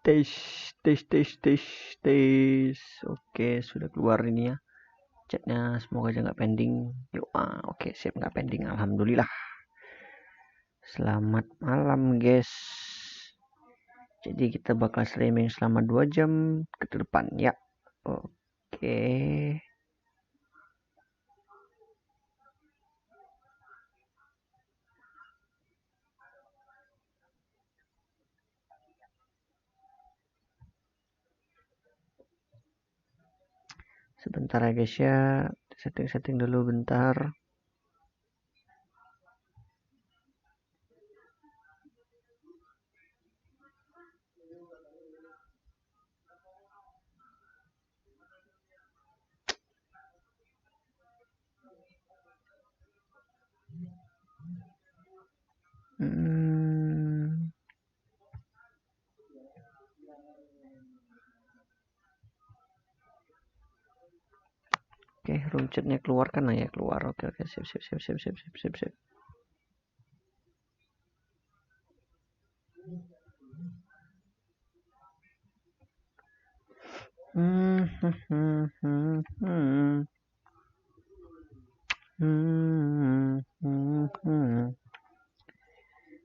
Tes, tes, tes, tes, tes. Oke, sudah keluar ini ya. Chatnya semoga aja nggak pending. Yuk, oke, siap nggak pending. Alhamdulillah. Selamat malam, guys. Jadi kita bakal streaming selama 2 jam ke depan ya. Oke. Sebentar ya guys ya. Setting-setting dulu bentar. Oke, room chatnya keluar kan ya, keluar. Oke, sip.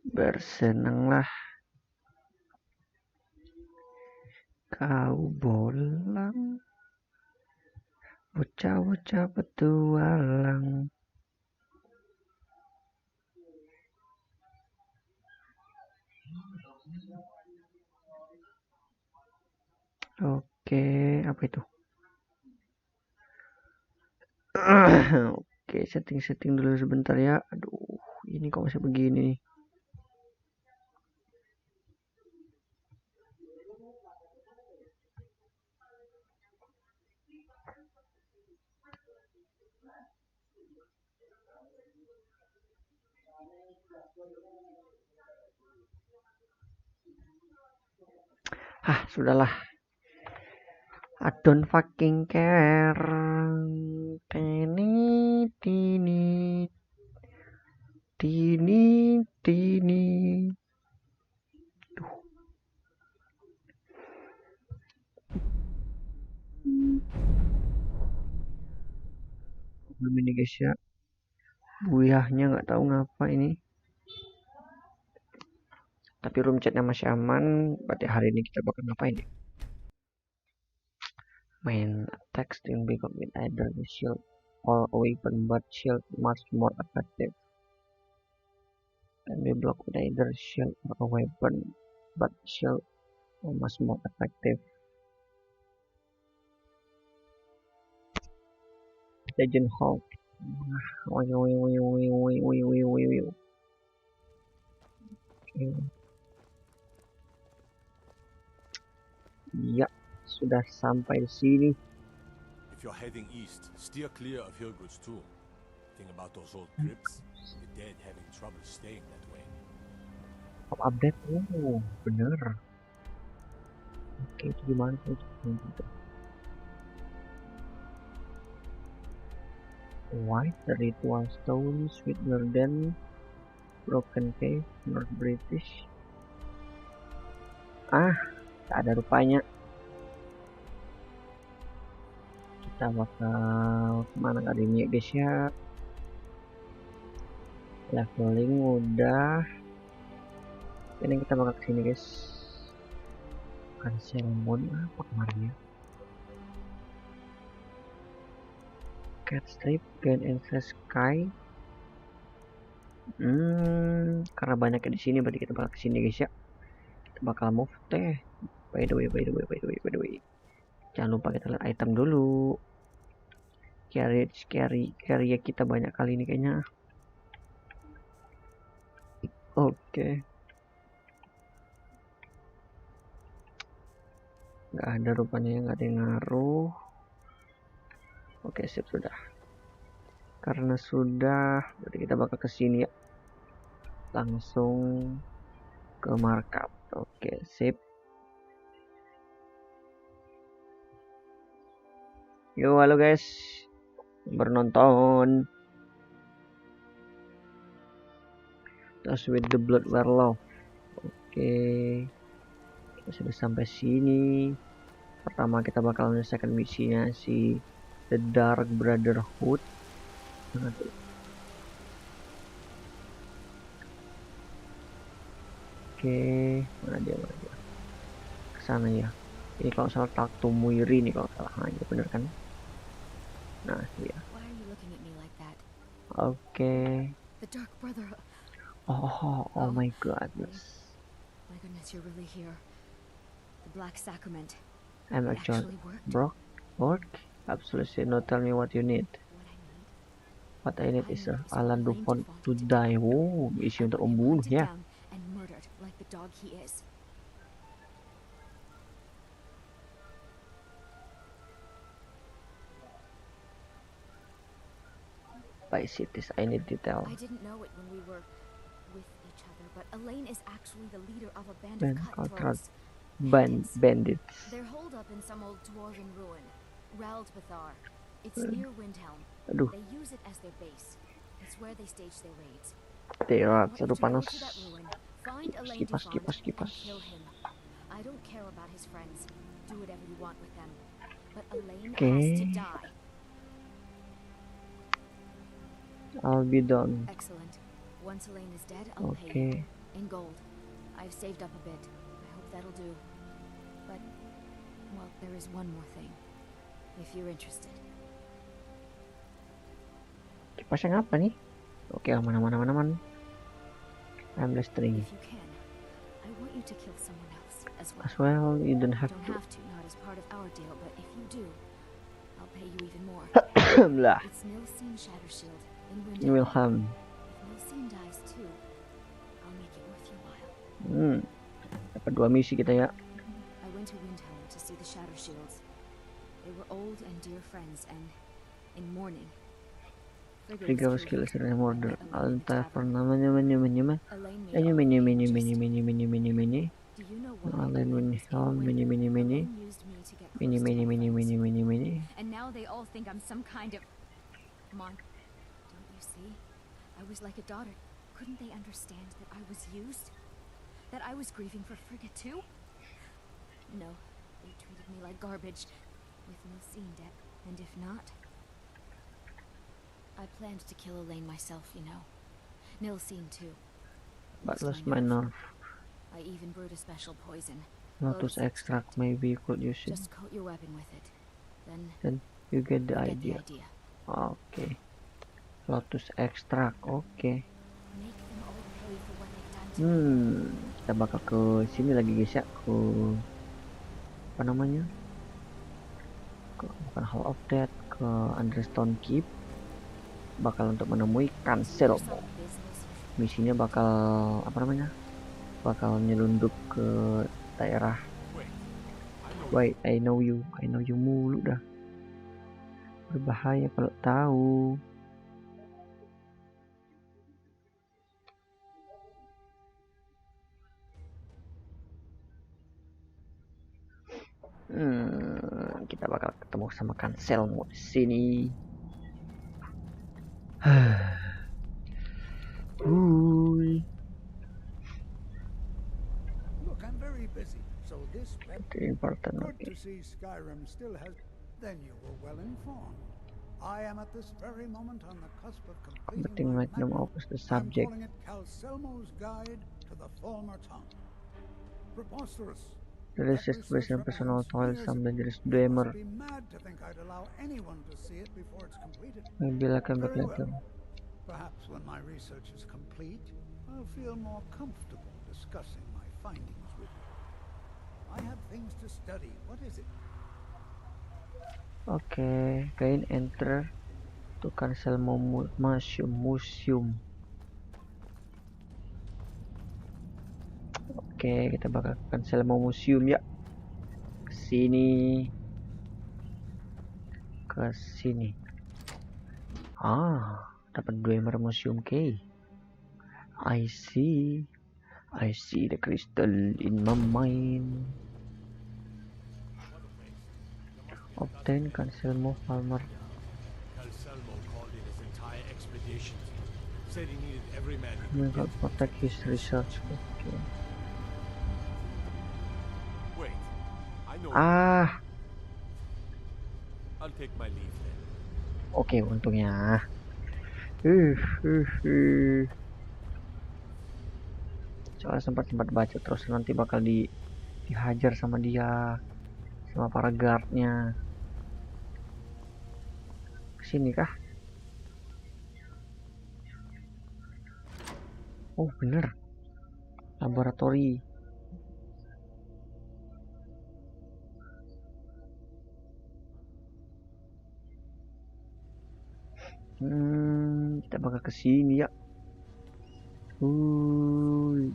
Bersenanglah kau bolang, bocah-bocah petualang. Oke, apa itu? Oke, setting dulu sebentar ya. Aduh, ini kok masih begini nih. Sudahlah. I don't fucking care. Tini. Belum ini guys ya. Buyahnya nggak tahu ngapa ini. Tapi room chatnya masih aman. Berarti hari ini kita bakal ngapain ya? Main attack string become with either the shield or a weapon, but shield much more effective. And we block with either shield or a weapon, but shield much more effective. Legend Hulk. Ya, sudah sampai di sini. If you're heading east, steer clear of Hillgood's tomb. Think about those old crypts. The dead having trouble staying that way. Update, bener. Oke, itu gimana tuh? White ritual stone, sweet garden, broken cave, North British. Tak ada rupanya. Kita bakal kemana kali ini ya guys ya. Leveling udah. Ini kita bakal kesini guys. Bukan ceremony apa kemarin ya. Cat strip, gain interest sky. Karena banyaknya di sini berarti kita bakal kesini guys ya. Kita bakal move teh. By the way. Jangan lupa kita lihat item dulu. Carry ya kita banyak kali ini kayaknya. Oke. Nggak ada rupanya, nggak ada yang ngaruh. Oke, sip, sudah. Karena sudah, berarti kita bakal kesini ya. Langsung ke markup. Oke, sip. Yo, halo guys. Bernonton. Touch with the blood werewolf. Oke. sudah sampai sini. Pertama kita bakal menyelesaikan misinya si The Dark Brotherhood. Mana tuh? Oke, mana dia? Kesana ya. Ini kalau salah Takto Muiri nih kalau salah. Nah, ya bener kan? Nah, iya. Oke. Oh my goodness. My goodness, you're really here. The Black Sacrament. I'm actually broke. Work? Absolutely. No, tell me what you need. What I need is Alan Dufon to die. Wow, misi untuk membunuh ya. And murdered like the dog he is. By cities, I need detail. I didn't know it when we were with each other, but Elaine is actually the leader of a band Band of cutthroats. Bandits. They're holed up in some old dwarven ruin, Raldbathar. It's near Windhelm. Aduh, They use it as their base. It's where they stage their raids. terat, I want you aduh to go panas. to that ruin, find Elaine Kipas, Dufont, kipas, kipas. and kill him. I don't care about his friends. Do whatever you want with them. But Elaine has to die. I'll be done. Excellent. Once Elaine is dead, I'll pay Okay. you. In gold. I've saved up a bit. I hope that'll do. But, well, there is one more thing. If you're interested. Kipas yang apa nih? Oke, aman. I'm listening. If you can, I want you to kill someone else as well. As well, you don't have Don't to. have to, not as part of our deal, but if you do, I'll pay you even more. Lah, It's Nilsine Shattershield in you will Windhelm. have. If Nilsine dies too, I'll make it worth your while. Dapat 2 misi kita ya. I went to Windhelm to see the Shattershields. They were old and dear friends, and in mourning. Tiga skill sering murder. Alta pernah mini. Do you know what Mini. Elaine used Mini. And now they all think I'm some kind of mon. Don't you see? I was like a daughter. Couldn't they understand that I was used? That I was grieving for Frigga too? No, they treated me like garbage. With Nilsine dead, and if not, I planned to kill Elaine myself, you know. Nilsine too. But lost my nerve. I even brewed a special poison. Lotus extract, maybe you could use it. Just coat your weapon with it. Then you get the you idea. get the idea. Okay. Lotus extract, okay. Make them all pay for what they've done to me. Kita bakal ke sini lagi guys ya, ke apa namanya? Bukan Hall of Death, ke Understone Keep. Bakal untuk menemui Cancel. Misinya bakal apa namanya? Bakal nyelundup ke daerah. Wait, I know you mulu dah. Berbahaya kalau tahu. Kita bakal ketemu sama Cancel di sini. Look, I'm very busy, so this Important. good to see Skyrim still has. Then you were well informed. I am at this very moment on the cusp of completing my Magnum manual. Opus, the I'm subject. calling it Calcelmo's Guide to the Former Tongue. Preposterous. There is expression personal toil, some dangerous dreamer. Be mad to think I'd allow anyone to see it before it's completed. Maybe like a Very later. well. Perhaps when my research is complete, I'll feel more comfortable discussing my findings with you. I have things to study. What is it? Okay, gain enter to cancel museum. Oke, kita bakal cancel museum ya. Kesini. Dapat Dreamer Museum key. I see the crystal in my mind. Obtain Cancelmo Palmer. Calcelmo called in his entire expedition team. Said he needed every man he We could got get. protect his research. Okay. know. Ah, I'll take my leave then. oke untungnya. Uh, uh, uh. Soalnya sempat baca terus nanti bakal dihajar sama dia, sama para guardnya. Kesini kah? Oh bener, laboratori. Kita bakal kesini ya. You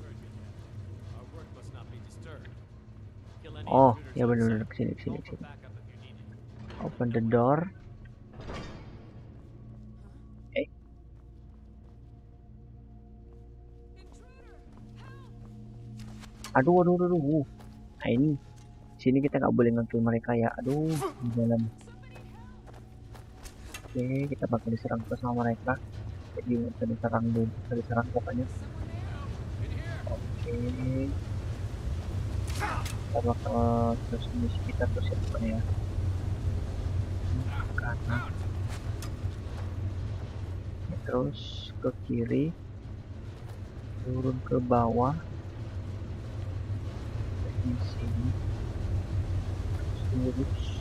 heard me, Captain. Our work must not be disturbed. Kill any Oh intruders ya bener outside. kesini Call kesini for kesini. backup if you need it. Open the door. Eh, aduh. Nah ini, sini kita nggak boleh ngekill mereka ya. Aduh, di dalam. Oke, kita bakal diserang terus sama mereka. Jadi nggak bisa diserang dulu, bisa diserang pokoknya. Oke, kita bakal terus misi kita terus ya pokoknya ya. Kanan. Ya, terus ke kiri, turun ke bawah. Di sini, lurus.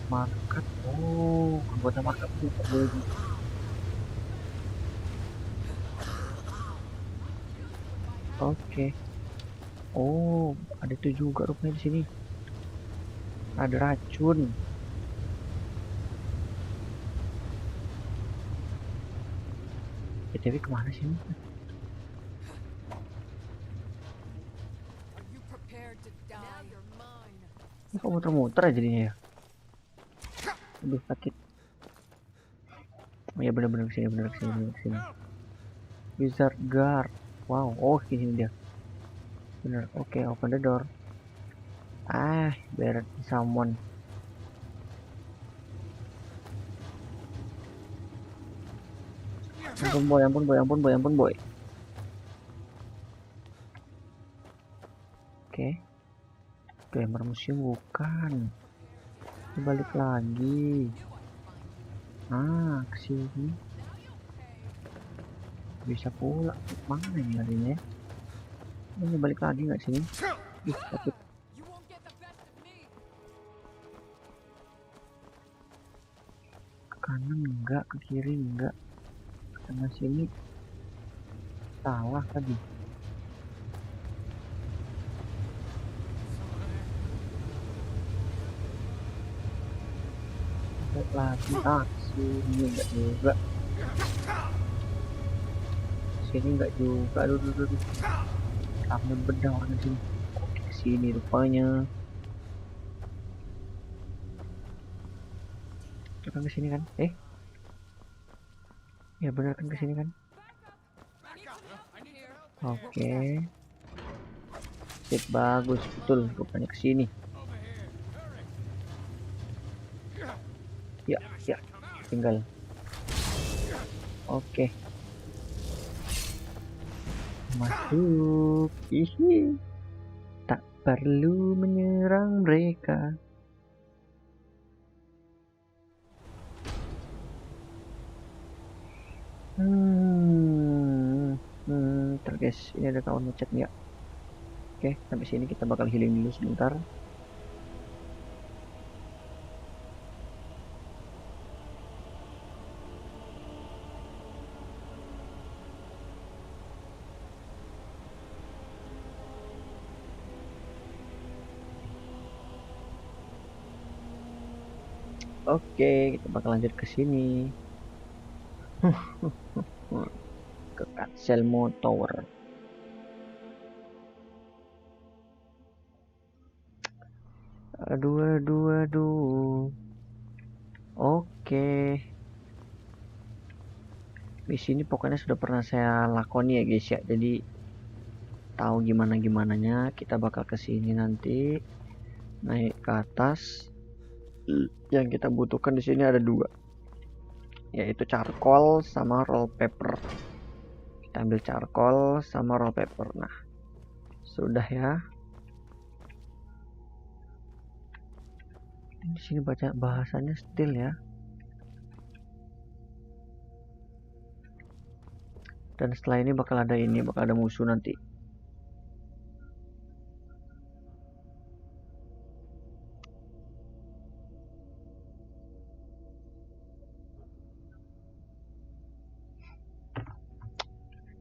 Market. Oh, anggota market itu tak boleh di. Oke. Oh, ada itu juga rupanya di sini. Ada racun. BTW kemana sih ini? Ini kok muter-muter aja jadinya ya? Aduh sakit. Oh ya bener-bener kesini, bener kesini. Wizard Guard. Wow, oh ini dia. Bener, oke, open the door. Ah, better someone. Ampun boy. Oke. Glamour Museum bukan. Balik lagi. Ah, kesini. Bisa pula. Mana ini larinya? Ini balik lagi nggak sini? Ih, sakit. Ke kanan enggak, ke kiri enggak. Karena sini salah tadi. Balik lagi. Ah, sini enggak juga. Sini enggak juga. Aduh. Karena bedah orang di sini. Oke, sini rupanya. Itu kan kesini kan? Ya benar kan kesini kan? Oke. Sip, bagus betul rupanya kesini. Ya, tinggal. Oke. Masuk. Hihi. Tak perlu menyerang mereka. Ntar guys, ini ada kawan ngechat ya. Oke, sampai sini kita bakal healing dulu sebentar. Oke, kita bakal lanjut ke sini. Ke Katselmo Tower. Aduh. Oke. Di sini pokoknya sudah pernah saya lakoni ya guys ya. Jadi tahu gimananya. Kita bakal ke sini nanti. Naik ke atas. Yang kita butuhkan di sini ada 2. Yaitu charcoal sama roll paper. Kita ambil charcoal sama roll paper. Nah, Sudah ya. Di sini baca bahasanya still ya. Dan setelah ini bakal ada musuh nanti.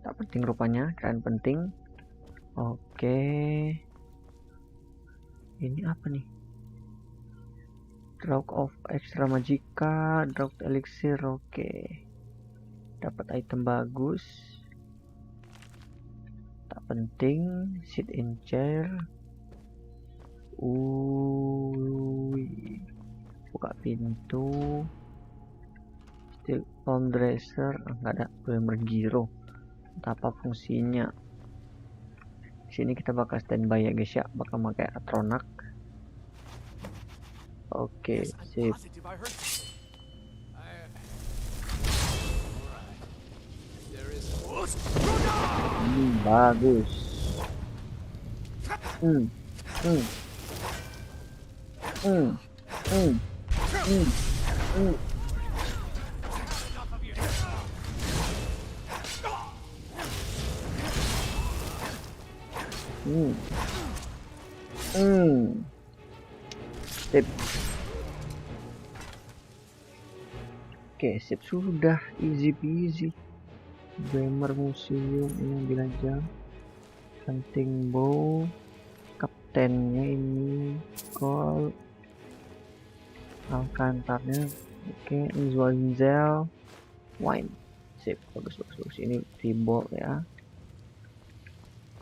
Tak penting rupanya, kalian penting. Oke. Ini apa nih? Drug of extra magicka, drug elixir, oke. Dapat item bagus. Tak penting, sit in chair. Buka pintu. Steel palm dresser, nggak ada. Glamour gyro. Entah apa fungsinya. Di sini kita bakal standby ya guys ya, bakal pakai atronak. Oke, Yes, I'm sip. positive I heard something. Alright. There is Bagus. Hmm. Hmm. Hmm. Hmm. Hmm. Hmm. Hmm. Hmm. Sip. Oke, sip sudah, easy peasy. Gamer museum ini belajar. Hunting bow. Kaptennya ini gold. Alcantarnya oke, Zwanzel. Wine. Sip, bagus. Ini T-ball ya.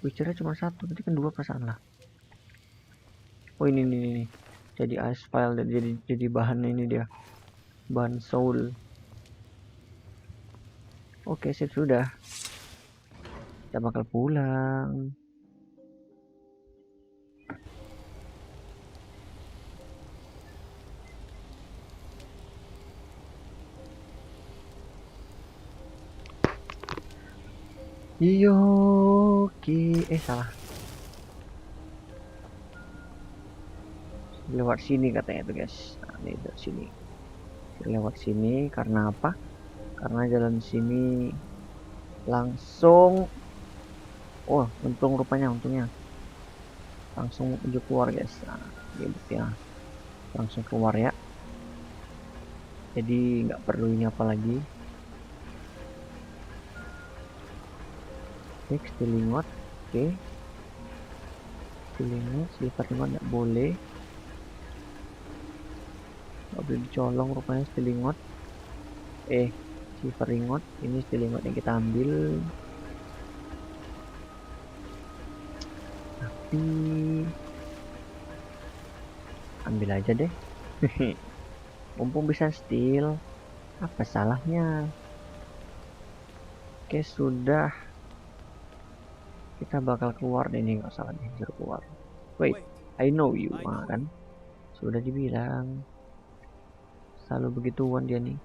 Witchernya cuma satu, berarti kan 2 perasaan lah. Oh ini. Jadi ice file, jadi bahan ini dia. Bahan soul. Oke, sip sudah. Kita bakal pulang. Yoki, salah. Lewat sini katanya tuh guys. Nah, ini dari sini. Lewat sini karena apa? Karena jalan sini langsung. Oh, untungnya langsung menuju keluar guys. Nah, ini buktinya langsung keluar ya. Jadi nggak perlu ini apa lagi. Oke, stilingot. Oke. Stilingot, silver ringot nggak boleh. Nggak boleh dicolong rupanya stilingot. Silver ringot. Ini stilingot yang kita ambil. Tapi ambil aja deh. Mumpung bisa steal, apa salahnya? Oke, sudah. Kita bakal keluar deh nih, nggak salah nih, suruh keluar. Wait, I know you, kan? Sudah dibilang. Selalu begituan dia nih.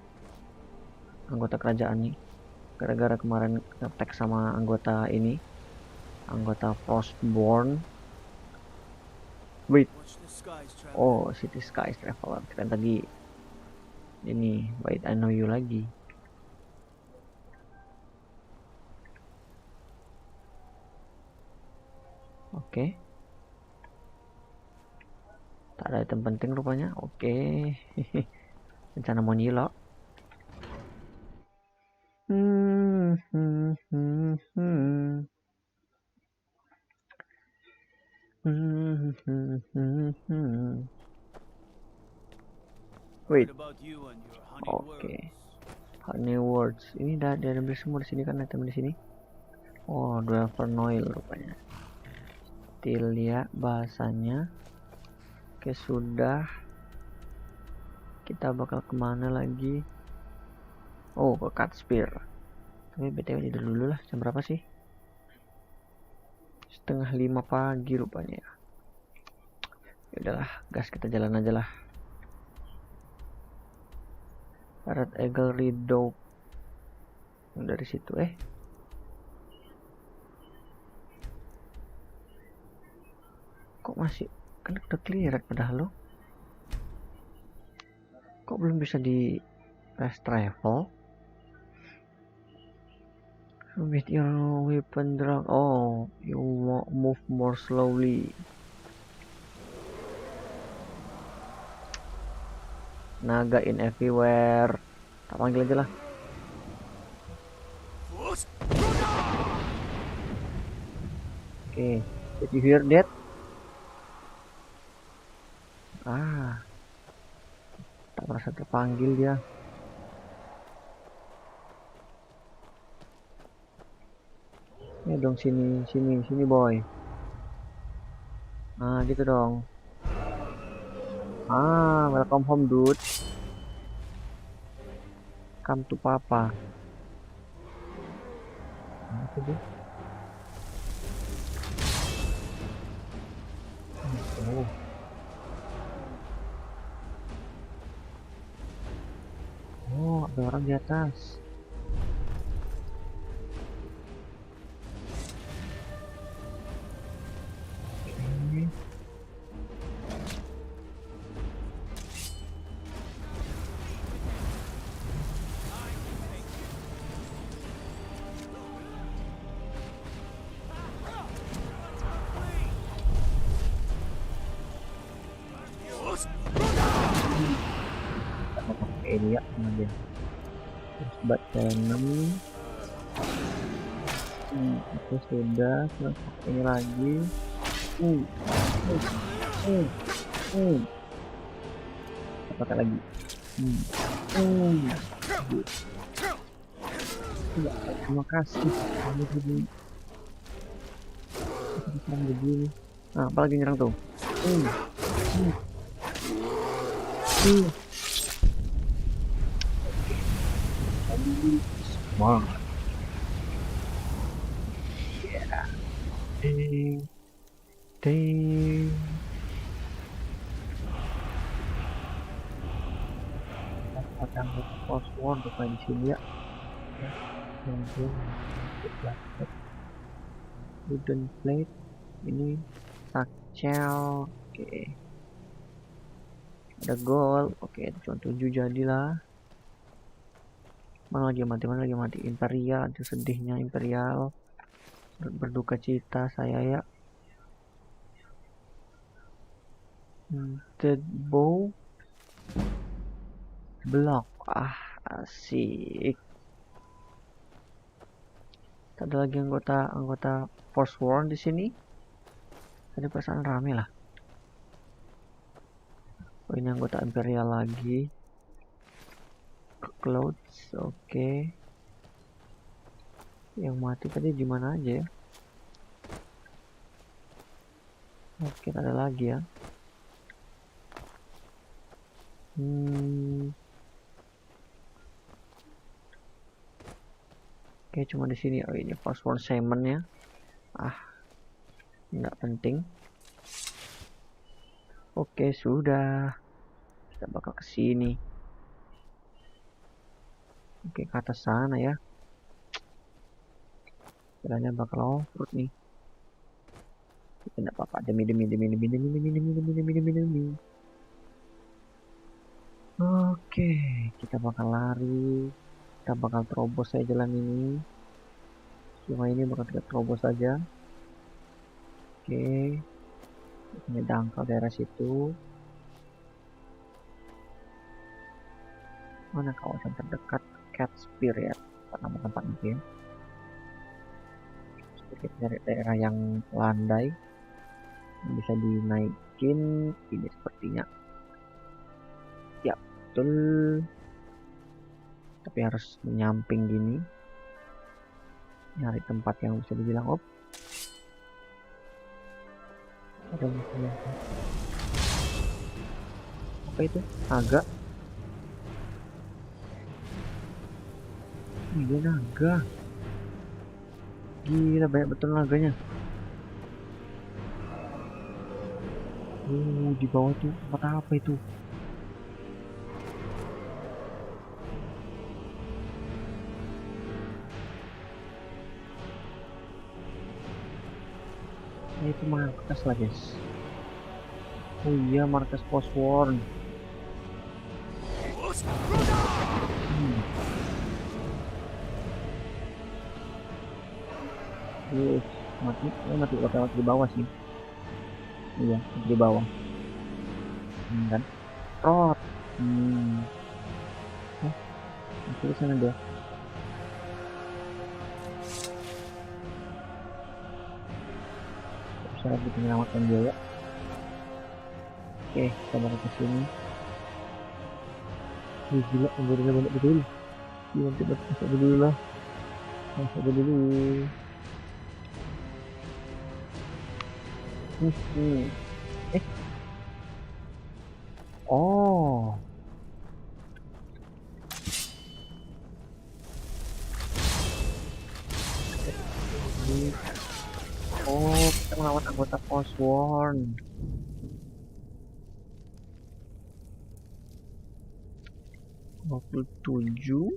Anggota kerajaan nih. Gara-gara kemarin attack sama anggota ini. Anggota Frostborn. Wait. Oh, City Skies Traveler. Kan tadi ini, wait, I know you lagi. Oke. Tak ada item penting rupanya. Oke. Rencana mau nyilok. Wait. Oke. Honey words. Ini udah ambil semua di sini kan, item di sini. Oh, dua Vernoil rupanya. Tilia bahasanya. Oke, sudah. Kita bakal kemana lagi? Oh, ke Cat Spear. Tapi btw tidur dulu lah. Jam berapa sih? 4:30 pagi rupanya. Ya udahlah, gas, kita jalan aja lah. Red Eagle Redoubt. Dari situ Kok masih, kan udah clear padahal lo. Kok belum bisa di fast travel? With your weapon drag, oh, you move more slowly. Naga in everywhere. Tak panggil aja lah. Oke, did you hear that? Ah, tak merasa terpanggil dia. Ya dong, sini boy. Ah, gitu dong. Ah, welcome home dude. Come to papa. Nah, itu dia. Oh. Oh, ada orang di atas. Oke. Kita pakai ini ya sama dia. Terus bat Senin. Itu sudah. Terus pakai ini lagi. Uh, uh, Kita pakai lagi. Terima kasih. Kamu begini. Serang begini. Nah, apa lagi nyerang tuh? Wah. Yeah. Ding. Ding. Akan password apa di sini ya? Kemudian wooden plate ini sakcel. Oke, ada gold. Oke, cuma 7 jadilah. Mana lagi mati imperial. Itu sedihnya imperial, berduka cita saya ya. Dead bow block. Asik. Ada lagi anggota Forsworn di sini. Tadi perasaan rame lah. Oh, ini anggota Imperial lagi. Clothes, oke. Yang mati tadi di mana aja ya? Oke, ada lagi ya. Oke, cuma di sini. Oh, ini Forsworn Semen ya. Nggak penting. Oke, sudah. Kita bakal ke sini. Oke, ke atas sana ya. Jalannya bakal off-road nih. Tidak apa-apa, demi. Oke, kita bakal lari. Kita bakal terobos saya jalan ini. Cuma ini bakal kita terobos saja. Oke. Ini dangkal daerah situ. Mana kawasan terdekat? Cat Spear ya, nama tempat itu ya. Kita cari daerah yang landai, yang bisa dinaikin. Ini sepertinya. Ya, betul. Tapi harus menyamping gini. Nyari tempat yang bisa dibilang ada misalnya. Apa itu? Naga. Ini naga. Gila, banyak betul naganya. Di bawah tuh tempat apa itu? Itu markas lah guys. Oh iya, markas Postworn. Hmm. Yes, mati, mati bakal mati di bawah sih. Iya, mati di bawah. Kan? Trot. Oh, mati di sana dia. Bisa lagi menyelamatkan dia ya. Oke, kita balik ke sini. Wih, gila, anggurnya banyak betul. Iya, nanti masak dulu lah. Masak dulu. Hmm. Eh, oh. Ini. Oh, kita melawan anggota Osborn. 27.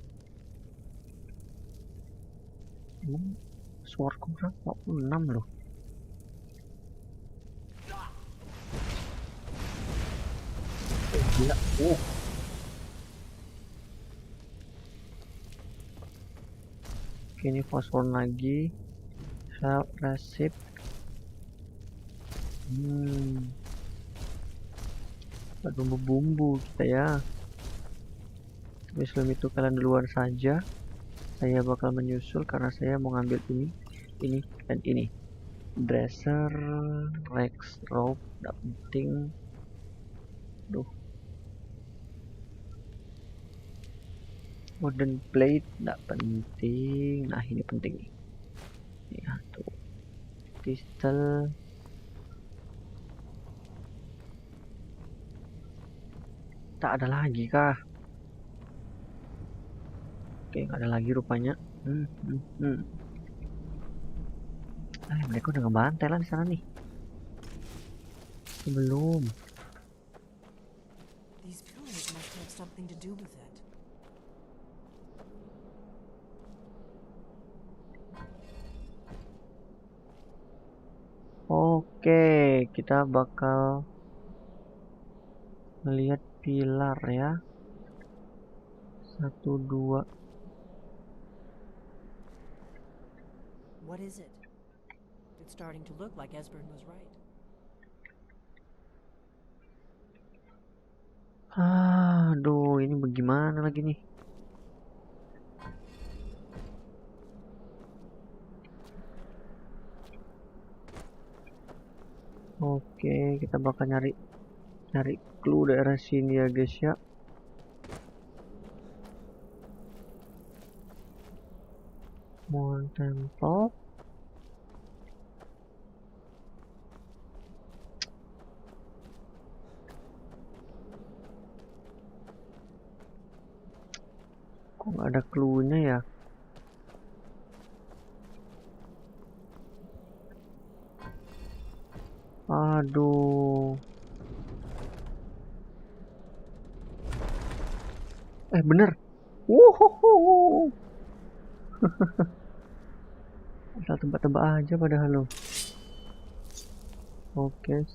Sword kurang 46 loh. Gila. Oke, ini fosfor lagi. Sel resip. Bumbu-bumbu kita ya. Tapi sebelum itu kalian duluan saja. Saya bakal menyusul karena saya mau ngambil ini, dan ini. Dresser, Rex, rope, tidak penting. Duh. Wooden plate, tidak penting. Nah, ini penting nih. Ya, tuh. Pistol. Tak ada lagi kah? Oke, nggak ada lagi rupanya. Mereka udah ngebantai lah di sana nih. Belum. These pillars must have something to do with it. Oke, kita bakal melihat pilar ya. 1, 2. What is it? It's starting to look like Esbern was right. Aduh, ini bagaimana lagi nih? Oke, kita bakal nyari clue daerah sini ya guys ya. Mon Temple. Kok nggak ada clue-nya ya? Aduh. Bener. Wuhuhu. Asal tebak-tebak aja padahal lo. Oke.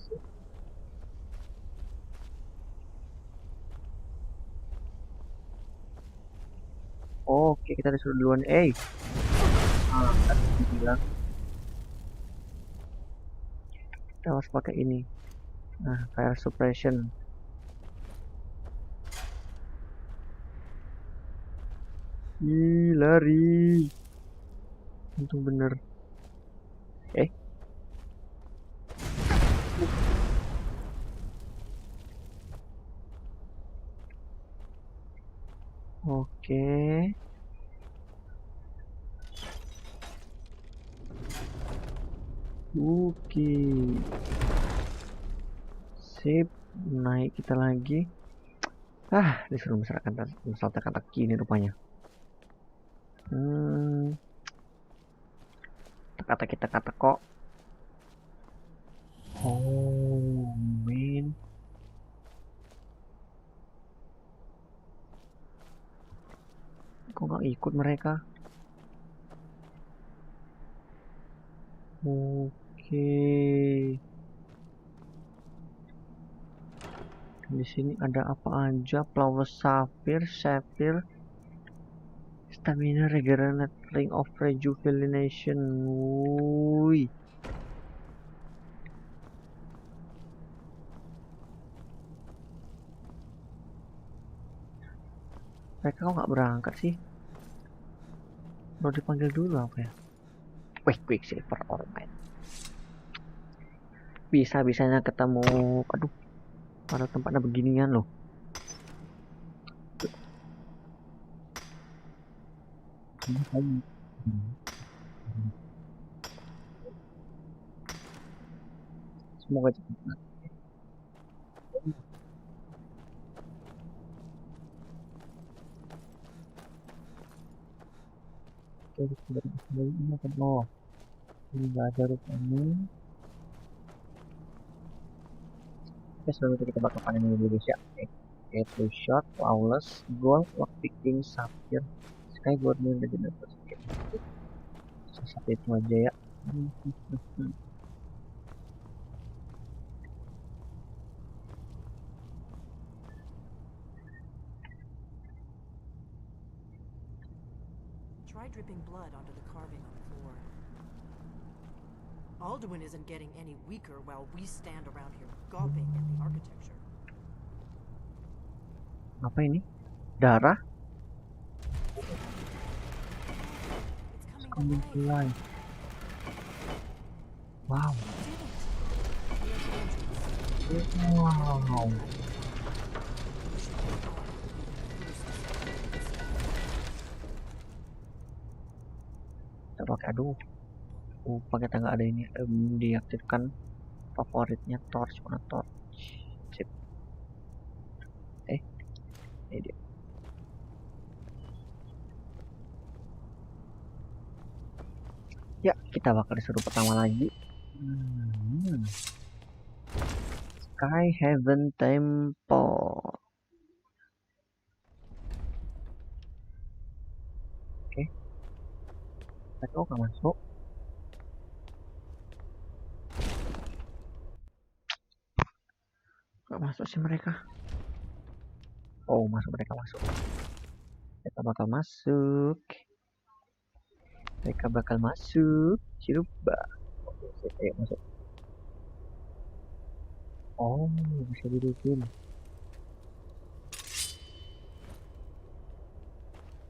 Oke, kita disuruh duluan. Tadi bilang kita harus pakai ini. Nah, fire suppression. Lari. Untung bener. Oke. Oke. Sip. Naik kita lagi. Disuruh misal teka-teki ini rupanya. Teka-teki kok. Oh, man. Kok nggak ikut mereka? Oke. Di sini ada apa aja? Flower Sapphire, Stamina Regenerate, Ring of Rejuvenation. Wuih. Mereka kok nggak berangkat sih? Baru dipanggil dulu apa ya? Quicksilver Ornament. Bisa-bisanya ketemu, aduh, pada tempatnya beginian loh. Semoga cepat. Oke, ini apa? Oh, ini nggak ada rupanya. Oke, sebelum itu kita bakal panen dulu guys ya. Oke, True Shot, Flawless, Gold, Lock Picking, Sapphire, Skyward Moon, Legend. Satu itu aja ya. Try dripping blood onto the carving on the floor. Alduin isn't getting any weaker while we stand around here gawping at the architecture. Apa ini? Darah? It's coming to life. Wow. We did it. Wow. Kita pakai, aduh. Pakai tangga ada ini. Diaktifkan favoritnya torch, mana torch? Sip. Ini dia. Ya, kita bakal disuruh pertama lagi. Sky Heaven Temple. Oke. Kita nggak masuk. Nggak masuk sih mereka. Oh, mereka masuk. Kita bakal masuk. Mereka bakal masuk. Ciruba. Oke, ayo masuk. Oh, bisa dihidupin.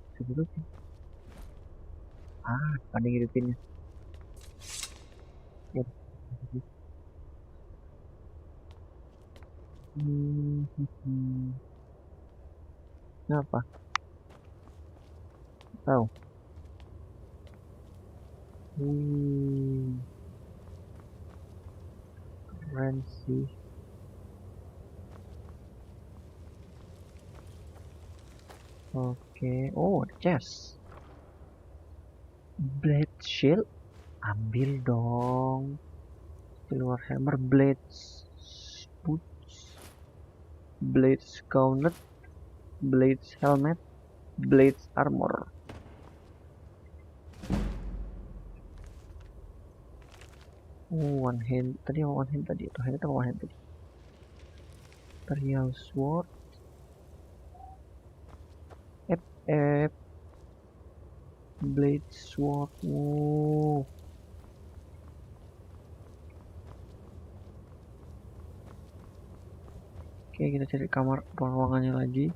Bisa dihidupin. Ah, ada hidupinnya. Ya. Kenapa? Tahu. Keren sih. Oke. Oh, ada chest. Blade shield. Ambil dong. Keluar hammer, blades, boots, blades gauntlet, blades helmet, blades armor. Oh, one hand tadi apa one hand tadi? Itu hand apa one hand tadi? Imperial sword. Blade sword. Oh. Oke, kita cari kamar ruangannya lagi.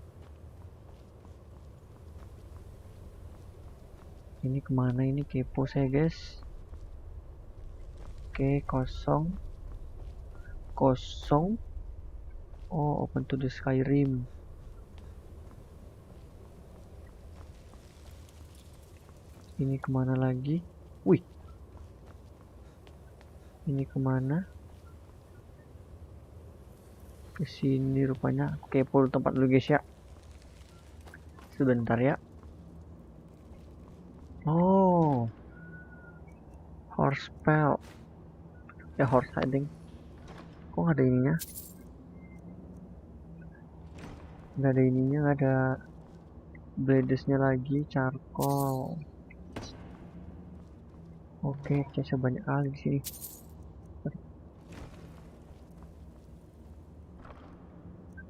Ini kemana ini, kepo saya guys. Oke, kosong. Oh, open to the Skyrim. Ini kemana lagi? Wih. Ini kemana? Ke sini rupanya. Kepo tempat dulu guys ya. Sebentar ya. Oh. Horse spell. Ya, horse hiding. Kok nggak ada ininya? Nggak ada ininya, nggak ada bladesnya lagi. Charcoal. Oke, saya banyak kali di sini.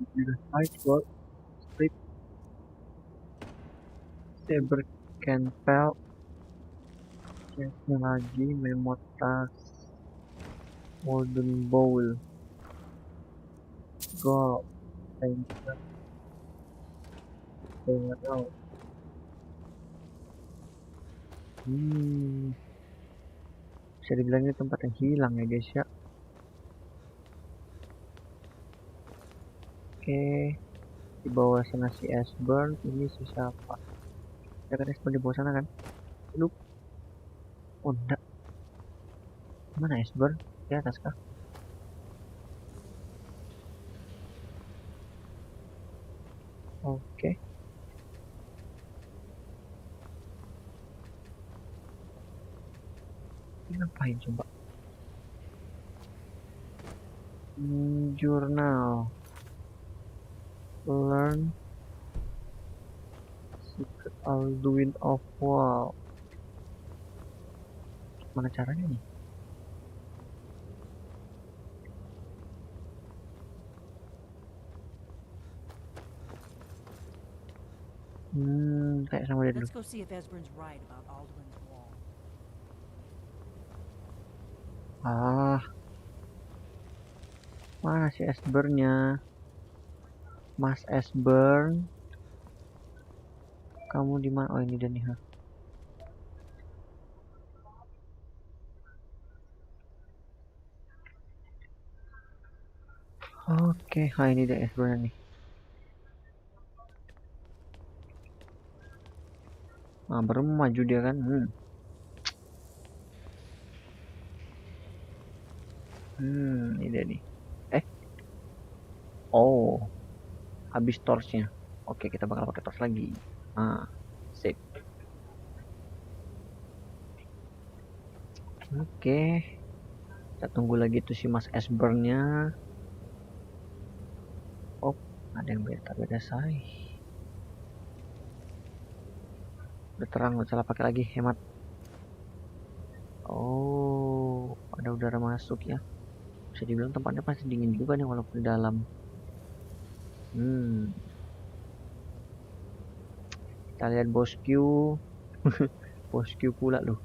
The fight work strip saber cancel chestnya lagi memotas golden bowl gold painter barrel bisa dibilang ini tempat yang hilang ya guys ya. Oke, di bawah sana si Ashburn, ini si siapa ya kan? Ashburn di bawah sana kan. Lup, oh enggak, mana Ashburn di atas kah? Oke, ini ngapain coba? Jurnal learn secret Alduin of Wow. Mana caranya nih? Kayak sama dia dulu. Let's go see if Esbern's right about Alduin's wall. Mana si Ashburn-nya? Mas Ashburn, kamu di mana? Oh ini dia nih. Oke, ini dia Ashburn nih. Nah, baru maju dia kan. Ini dia nih. Oh, habis torchnya. Oke, kita bakal pakai torch lagi. Sip. Oke, kita tunggu lagi tuh si Mas Ashburn-nya. Oh, ada yang beda say. Udah terang, nggak salah pakai lagi, hemat. Oh, ada udara masuk ya. Bisa dibilang tempatnya pasti dingin juga nih walaupun di dalam. Kita lihat bosku. Bosku pula loh.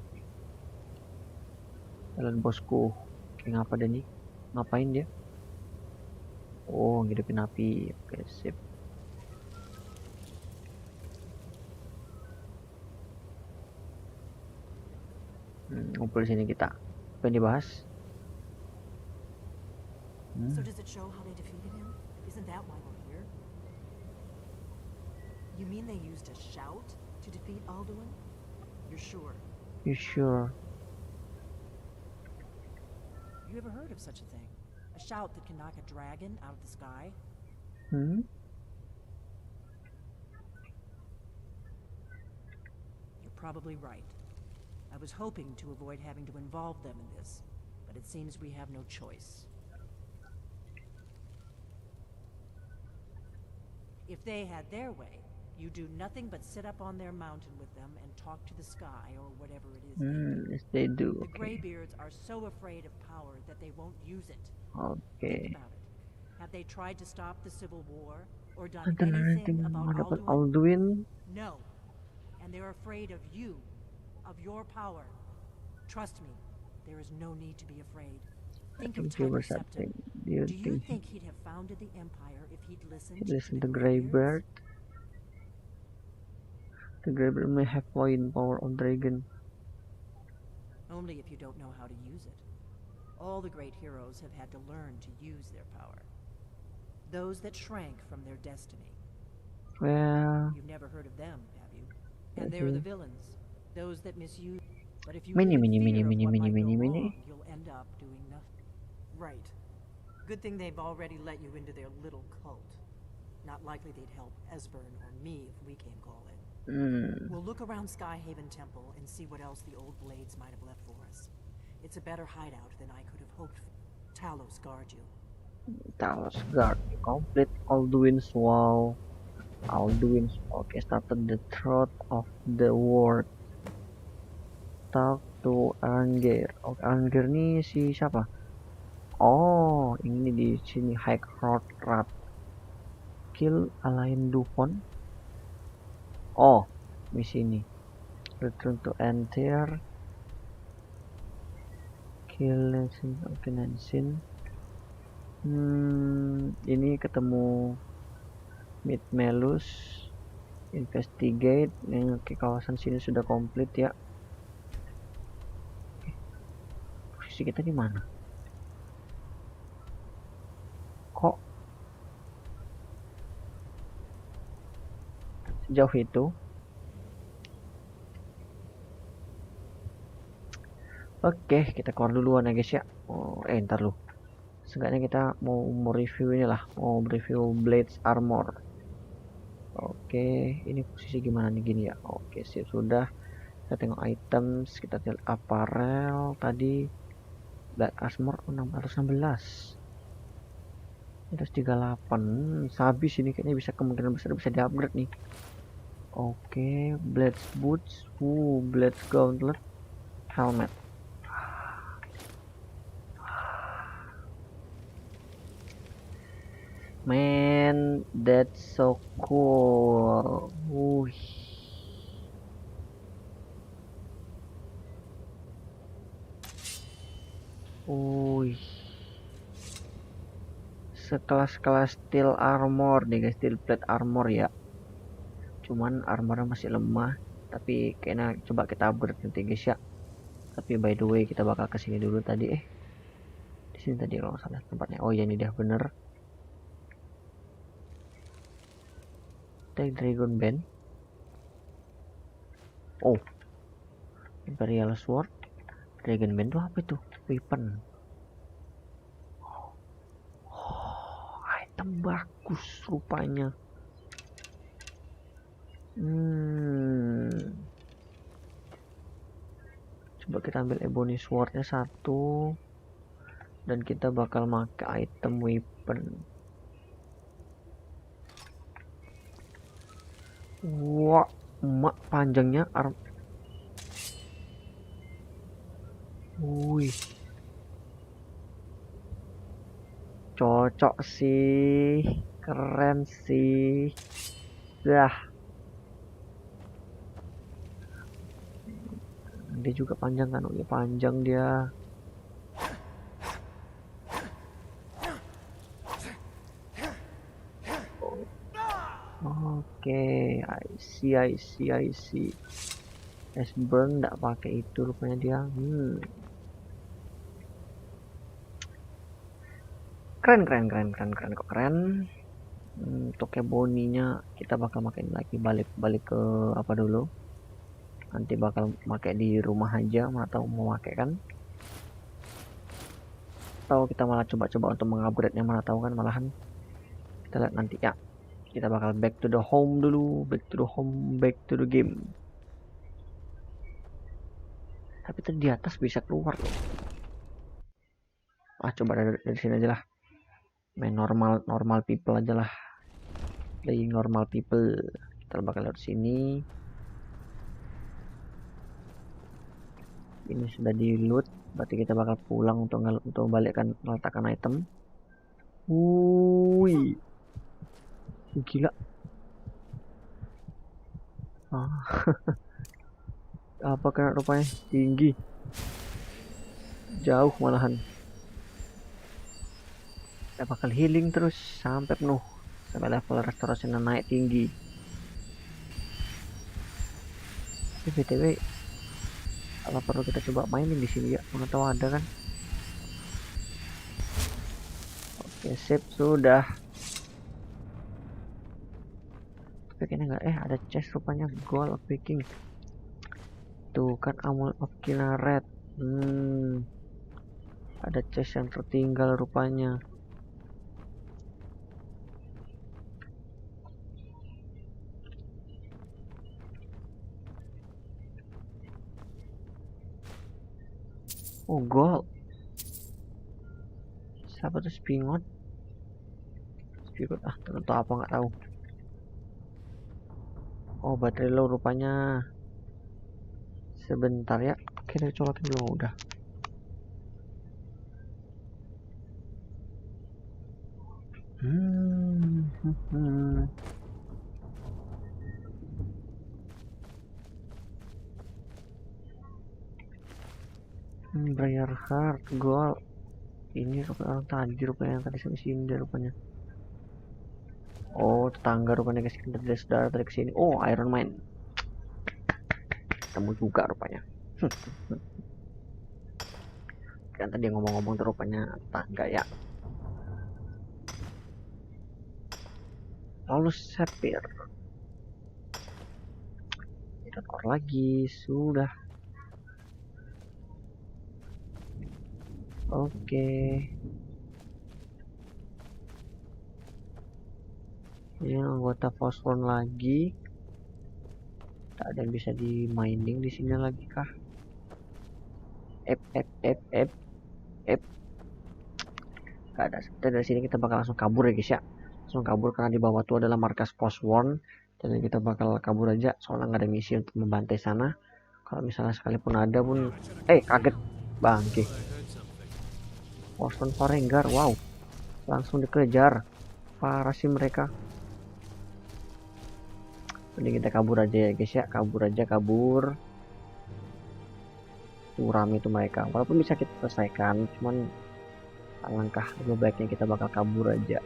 Jalan bosku. Kayak ngapa dia nih? Ngapain dia? Oh, ngidupin api. Oke, sip. Ngumpul di sini kita. Apa yang dibahas? So does it show how they defeated him? Isn't that why we're here? You mean they used a shout to defeat Alduin? You're sure? You sure? You ever heard of such a thing? A shout that can knock a dragon out of the sky? You're probably right. I was hoping to avoid having to involve them in this, but it seems we have no choice. If they had their way, you do nothing but sit up on their mountain with them and talk to the sky or whatever it is they do. Yes, they do. The Greybeards are so afraid of power that they won't use it. Okay. Think about it. Have they tried to stop the Civil War or done Ada anything about Alduin? No. And they're afraid of you, of your power. Trust me, there is no need to be afraid. Think of Tiger Septim. Do you think he'd have founded the Empire if he'd listened to the Greybeard? The Greybeard may have loin power of dragon. Only if you don't know how to use it. All the great heroes have had to learn to use their power. Those that shrank from their destiny. Well, You've never heard of them, have you? And they're the villains. Those that misuse. But if you Mini, live in mini, fear mini, of what mini, might mini, go mini. wrong, you'll end up doing nothing. Right. Good thing they've already let you into their little cult. Not likely they'd help Esbern or me if we came calling. We'll look around Skyhaven Temple and see what else the old blades might have left for us. It's a better hideout than I could have hoped for. Talos guard you. Talos guard complete Alduin's wall. Alduin's okay, started the throat of the world. Talk to Arangir. Oke, Arangir nih si siapa? Oh, ini di sini High Court Rat. Kill Alain Dupont. Oh, misi ini. Return to enter. Kill Nansin. Ini ketemu Mid Melus. Investigate. Oke, kawasan sini sudah komplit ya. Posisi kita di mana? Kok sejauh itu? Oke, kita keluar duluan ya guys ya. Ntar lu. Seenggaknya kita mau review ini lah, mau review Blades Armor. Oke, ini posisi gimana nih gini ya? Oke, sip sudah. Kita tengok items, kita lihat apparel tadi. Blade Armor 616. 138. Habis ini kayaknya bisa kemungkinan besar bisa di-upgrade nih. Oke, Blades Boots, Blades Gauntlet, Helmet. Man, that's so cool. Sekelas-kelas steel armor nih guys, steel plate armor ya. Cuman armornya masih lemah, tapi kayaknya coba kita upgrade nanti guys ya. Tapi by the way kita bakal kesini dulu tadi. Di sini tadi kalau salah tempatnya. Oh ya, ini dia bener. Take Dragon Band. Oh, Imperial Sword. Dragon Band tuh apa itu? Weapon. Item bagus rupanya. Coba kita ambil Ebony Swordnya 1. Dan kita bakal pakai item weapon. Wah, emak panjangnya cocok sih, keren sih. Dah. Dia juga panjang kan? Oh ya, panjang dia. Oke, I see. Burn nggak pakai itu rupanya dia. Keren kok keren. Untuk eboninya kita bakal makin lagi balik ke apa dulu. Nanti bakal pakai di rumah aja, mana tahu mau pakai kan. Atau kita malah coba-coba untuk mengupgrade nya, mana tahu kan malahan. Kita lihat nanti ya. Kita bakal back to the home dulu, back to the game. Tapi tadi di atas bisa keluar loh. Coba dari sini aja lah. Main normal people aja lah. Playing normal people. Kita bakal lewat sini. Ini sudah di loot, berarti kita bakal pulang untuk meletakkan item. Gila. Apa kena rupanya tinggi, jauh malahan. Kita bakal healing terus sampai penuh, sampai level restorasinya naik tinggi. BTW, kalau perlu kita coba mainin di sini ya, mana tahu ada kan. Oke, sip sudah. Tapi kayaknya nggak, ada chest rupanya, gold of picking. Tuh kan, Amulet of Kinneret. Ada chest yang tertinggal rupanya. Oh, gold. Siapa tuh Spingot? Tentu apa nggak tahu. Oh, baterai low rupanya. Sebentar ya, kita colokin dulu udah. Bayar hard gold. Ini rupanya orang tadi, rupanya yang tadi sampai sini dia rupanya. Oh, tetangga rupanya guys, kita dari saudara tadi kesini. Oh, Iron Man. Ketemu juga rupanya. Kan tadi ngomong-ngomong tuh rupanya tetangga ya. Lalu sapphire. Tidak core lagi, sudah. Oke. Ini anggota fosfor lagi. Tak ada yang bisa di mining di sini lagi kah? F. Gak ada. Seperti dari sini kita bakal langsung kabur ya guys ya. Langsung kabur karena di bawah tuh adalah markas pos one. Jadi kita bakal kabur aja soalnya nggak ada misi untuk membantai sana. Kalau misalnya sekalipun ada pun, kaget bangke. Boston Farengar, wow, langsung dikejar. Parah sih mereka. Mending kita kabur aja ya guys ya, kabur. Tuh rame itu mereka. Walaupun bisa kita selesaikan, cuman alangkah lebih baiknya kita bakal kabur aja.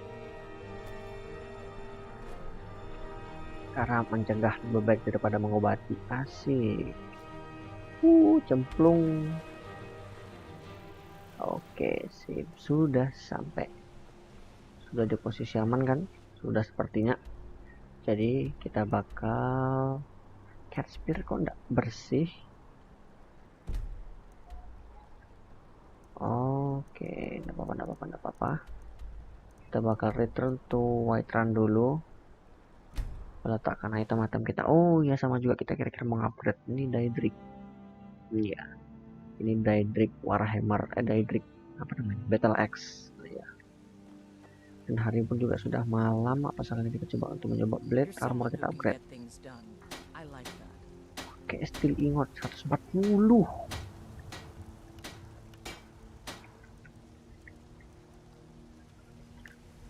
Karena mencegah lebih baik daripada mengobati. Asik. Cemplung. Oke, sip. Sudah sampai. Sudah di posisi aman kan? Sudah sepertinya. Jadi kita bakal cat spear kok enggak bersih. Oke, enggak apa-apa. Kita bakal return to white run dulu. Meletakkan item-item kita. Oh ya, sama juga kita kira-kira mau upgrade ini Daedric. Iya. Ini Daedric Warhammer, Daedric apa namanya? Battle Axe. Ya. Dan hari pun juga sudah malam. Apa salahnya kita coba untuk mencoba blade armor kita upgrade. Oke, steel ingot 140.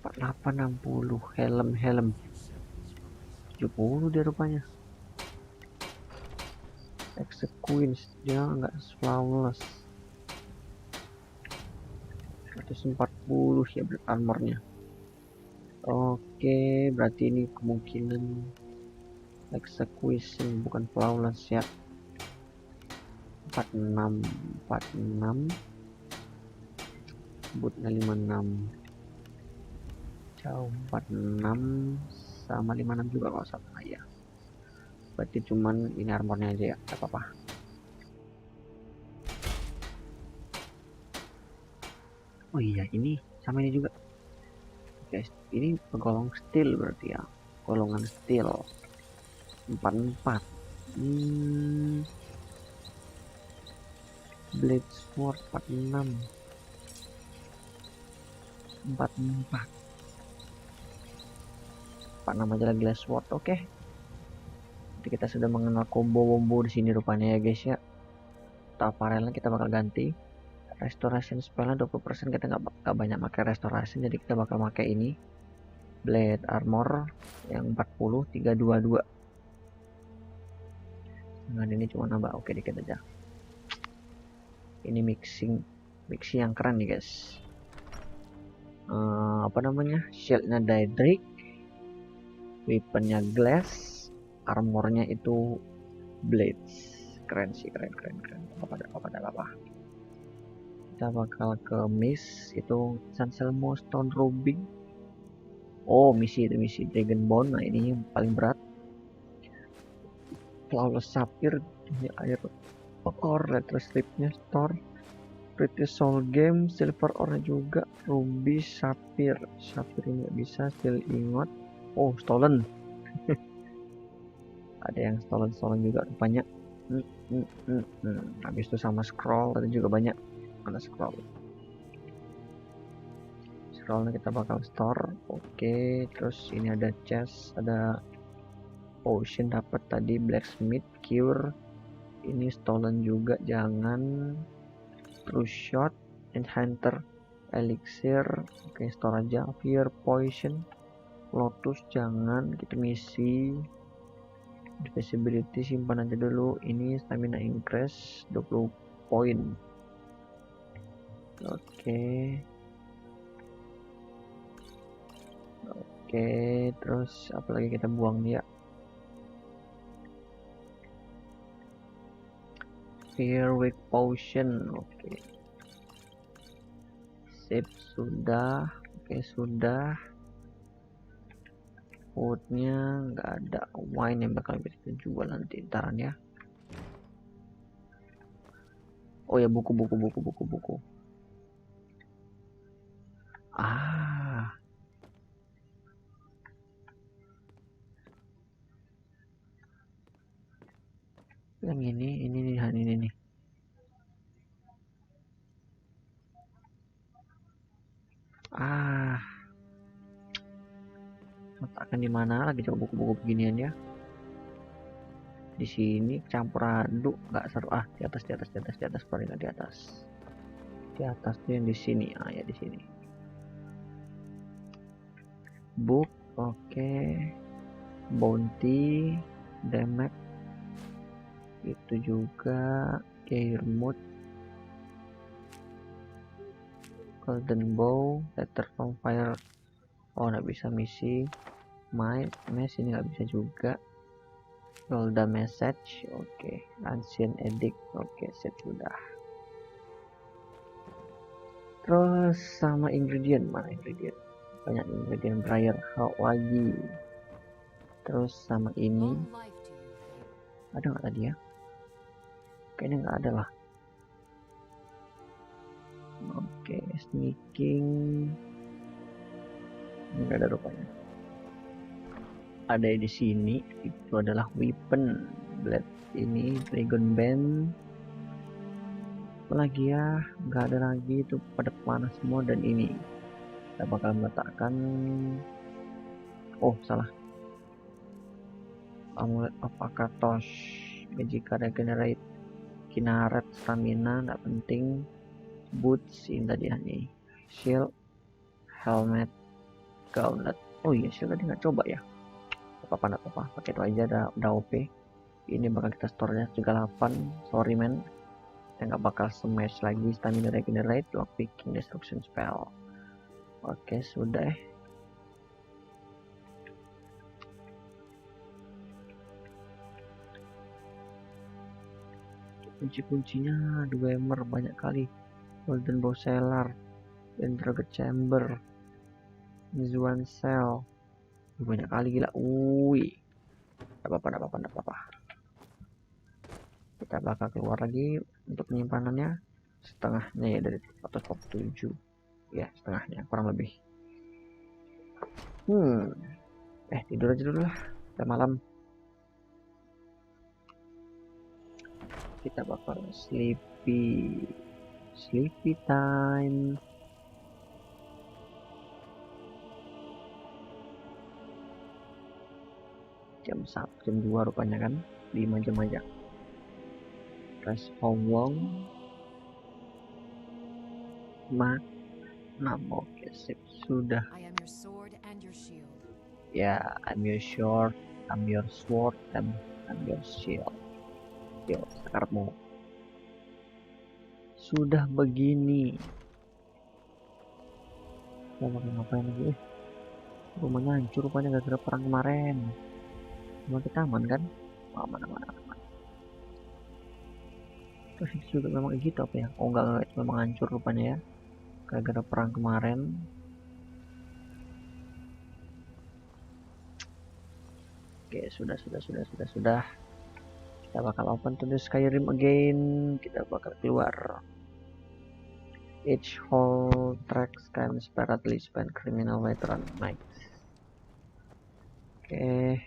4860 helm 70 dia rupanya. Executions dia nggak flawless. 140 ya berat armornya. Oke, berarti ini kemungkinan execution bukan flawless ya. 46 bootnya 56 jauh 46 sama 56 juga kalau salah ya. Berarti cuman ini armornya aja ya, gak apa-apa. Oh iya, ini sama ini juga guys, ini golong steel berarti ya, golongan steel 44. Blade sword 46 44 aja lagi glass sword. Oke. Jadi kita sudah mengenal combo-combo di sini rupanya ya guys ya. Taparelnya kita bakal ganti. Restoration spellnya 20%, kita nggak banyak pakai restoration, jadi kita bakal pakai ini. Blade armor yang 40 322. Dengan ini cuma nambah oke dikit aja. Ini mixing yang keren nih guys. Apa namanya? Shieldnya Daedric, weaponnya glass, armornya itu blades. Keren sih, keren. Apa. Kita bakal ke miss itu Sanselmo Stone Rubbing. Oh, misi Dragonbone. Nah, ini yang paling berat. Flawless Sapphire, ini air core, letter stripnya store. Pretty Soul Game, silver ore juga, ruby, sapphire ini nggak bisa, steel ingot. Oh, stolen. Ada yang stolen juga rupanya. Habis itu sama scroll tadi juga banyak. Mana scrollnya kita bakal store. Oke, terus ini ada chest, ada potion dapat tadi, blacksmith, cure. Ini stolen juga, jangan. True shot, enhancer, elixir. Oke, store aja. Fear, poison. Lotus jangan, kita misi invisibility simpan aja dulu. Ini stamina increase 20 poin. Oke, terus apalagi kita buang ya. Fear weak potion. Oke. Sip, sudah. Oke, sudah. Foodnya nggak ada. Wine yang bakal kita jual nanti ntaran ya. Oh ya, buku. Yang ini nih. Letakkan di mana lagi coba buku-buku beginian ya. Di sini campur aduk nggak seru. Di atas paling nggak di atas. Di atas tuh yang di sini. Ya di sini. Book, oke. Bounty, damage. Itu juga Gear Mode, Golden Bow, Letter from Fire. Nggak bisa misi. Mes ini nggak bisa juga. Golden Message, oke. Ancient Edict, oke, set sudah. Terus sama ingredient, mana ingredient? Banyak ingredient prayer lagi. Terus sama ini ada nggak tadi ya? Kayaknya nggak ada lah. Oke, sneaking nggak ada rupanya. Ada di sini, itu adalah weapon blade ini, dragon band. Apalagi ya, nggak ada lagi, itu pada panas semua. Dan ini kita bakal meletakkan, salah, amulet of Akatosh, magic regenerate, kinaret, stamina nggak penting, boots ini tadi ya nih, shield, helmet, gauntlet. Oh iya, shield tadi nggak coba ya. Apa-apa, pakai itu aja, udah OP. Ini bakal kita store nya 38. Sorry man, kita nggak bakal smash lagi. Stamina regenerate, lockpicking, destruction spell. Oke, sudah. Kunci-kuncinya Dwemer banyak kali. Golden Bow Cellar, Target Chamber, Zuan Cell, banyak kali gila. Tidak apa-apa. Kita bakal keluar lagi untuk penyimpanannya. Setengahnya ya dari 447 ya, setengahnya kurang lebih. Tidur aja dulu lah, udah malam. Kita bakal sleepy time. Jam 1, jam 2 rupanya kan, 5 jam aja. Rest how long? 6. Oke, sip, sudah. I am your sword and your shield. Ya, I'm your sword, I'm your sword, and I'm your shield. Yo, sekarang sudah begini. Mau ngapain lagi? Rumahnya hancur rupanya gara-gara perang kemarin. Cuma kita aman kan? Aman. Terus juga memang gitu apa ya? Enggak, memang hancur rupanya ya, gara-gara perang kemarin. Oke, sudah. Kita bakal open to the Skyrim again. Kita bakal keluar. Each whole tracks can separately spend criminal veteran nights. Oke.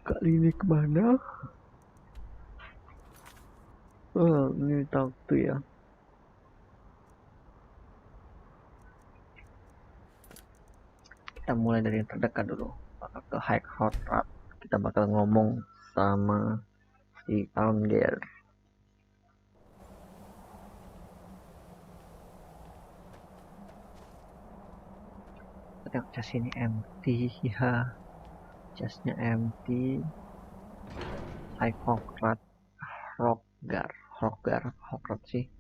Kali ini kemana? Ini talk to ya. Kita mulai dari yang terdekat dulu. Bakal ke High Hot Rod. Kita bakal ngomong sama si Almgeir. Tengok chest ini empty ya. Chestnya empty. I forgot Hoggar sih.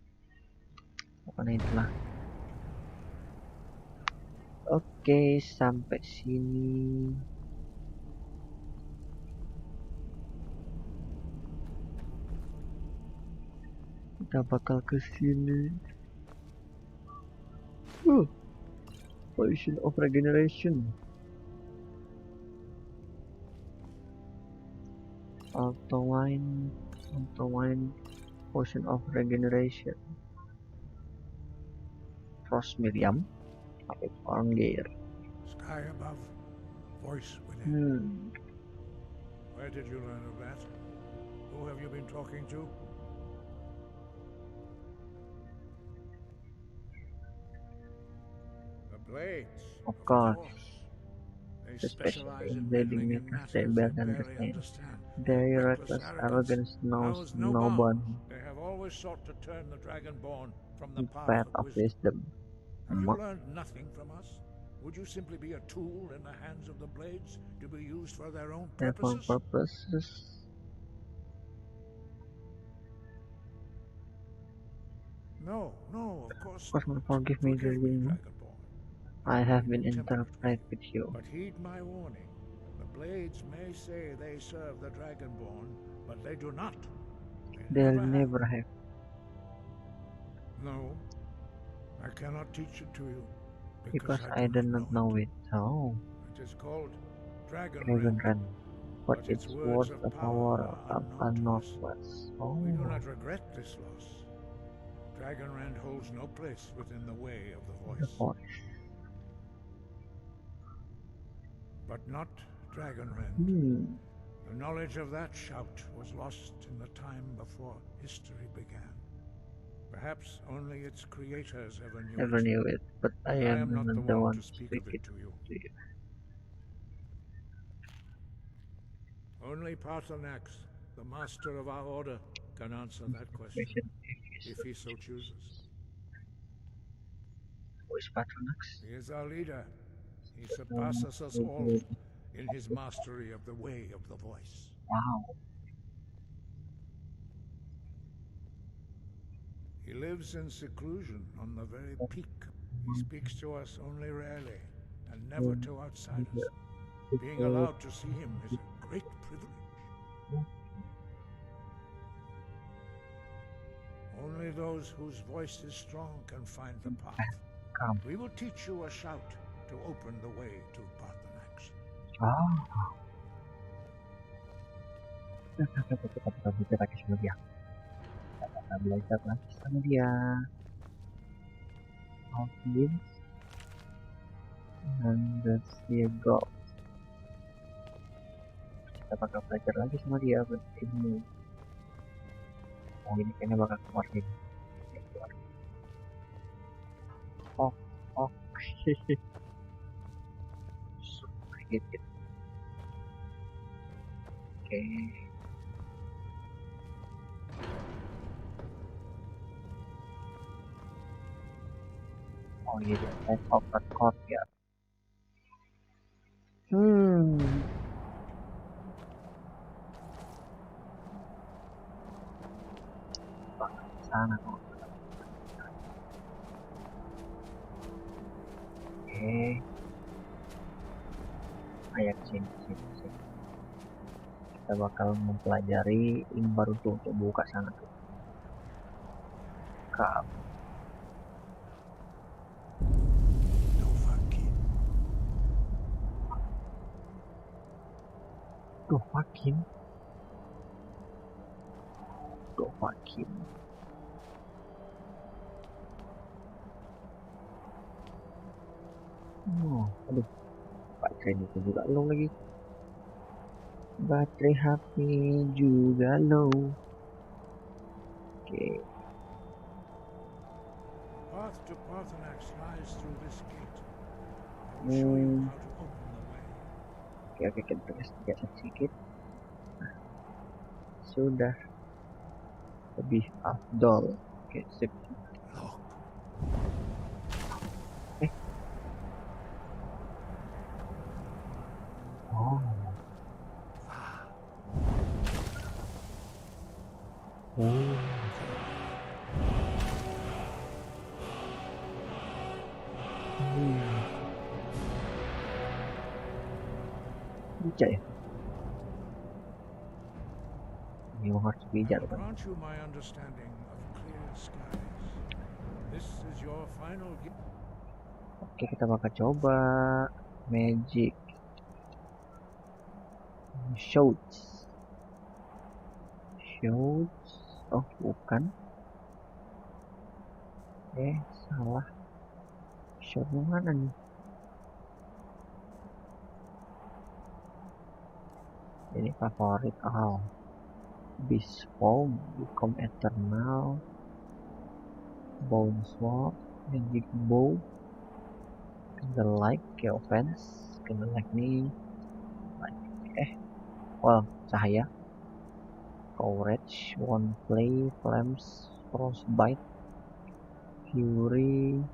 Pokoknya itulah. Oke, sampai sini. Kita bakal ke sini. Potion of Regeneration. Auto wine, Potion of Regeneration. Frost Miriam, pakai Farm Gear. Sky above, voice within. Where did you learn of that? Who have you been talking to? The blades. Of course. They Especially specialize in invading meddling in matters they matters barely they barely understand. understand. Their reckless arrogance knows no bounds. They have always sought to turn the Dragonborn from the Path of wisdom. Have you learned nothing from us? Would you simply be a tool in the hands of the blades to be used for their own purposes? No, of course not. Forgive me, Dragonborn. I have been interpreted with you. But heed my warning. The blades may say they serve the Dragonborn, but they do not. They'll never have. No, I cannot teach it to you. Because I do not know it. Oh. It is called Dragonrend. But its words of power are not words. Oh. We do not regret this loss. Dragonrend holds no place within the way of the voice. But not Dragonrend. The knowledge of that shout was lost in the time before history began. Perhaps only its creators ever knew it, but I am not the one to speak it to you. Only Paarthurnax, the master of our order, can answer that question, if he so chooses. Who is Paarthurnax? He is our leader. He surpasses us all in his mastery of the way of the voice. Wow. He lives in seclusion on the very peak. He speaks to us only rarely, and never to outsiders. Being allowed to see him is a great privilege. Only those whose voice is strong can find the path. We will teach you a shout to open the way to Paarthurnax. Kita pakai sama dia. Kita belajar lagi sama dia. Outwins and the sea gold. Kita bakal belajar lagi sama dia ilmu. Oh, ini kayaknya bakal keluar ini. Sedikit. Oke. Oh iya, Life of the Courtyard. Sana kok. Oke. Ayo sini. Kita bakal mempelajari ilmu baru tuh untuk buka sana tuh. Dovakin. Oh, aduh. Baterai itu juga low lagi. Baterai HP juga low. Oke. Path to Paarthurnax lies through this gate. I will show you how to open the way. Oke, kita geser sedikit. Nah, sudah lebih afdol. Oke, sip. Bijak ya. Ini harus bijak I'll kan. grant you my understanding of clear skies. This is your final gift. Oke, kita bakal coba magic shouts. Oh bukan, salah. Shoutnya mana nih? Ini favorit. Beast form, become eternal, bone sword, magic bow, candle light, kayak offense, candle light nih, cahaya, courage, one play, flames, frostbite, fury,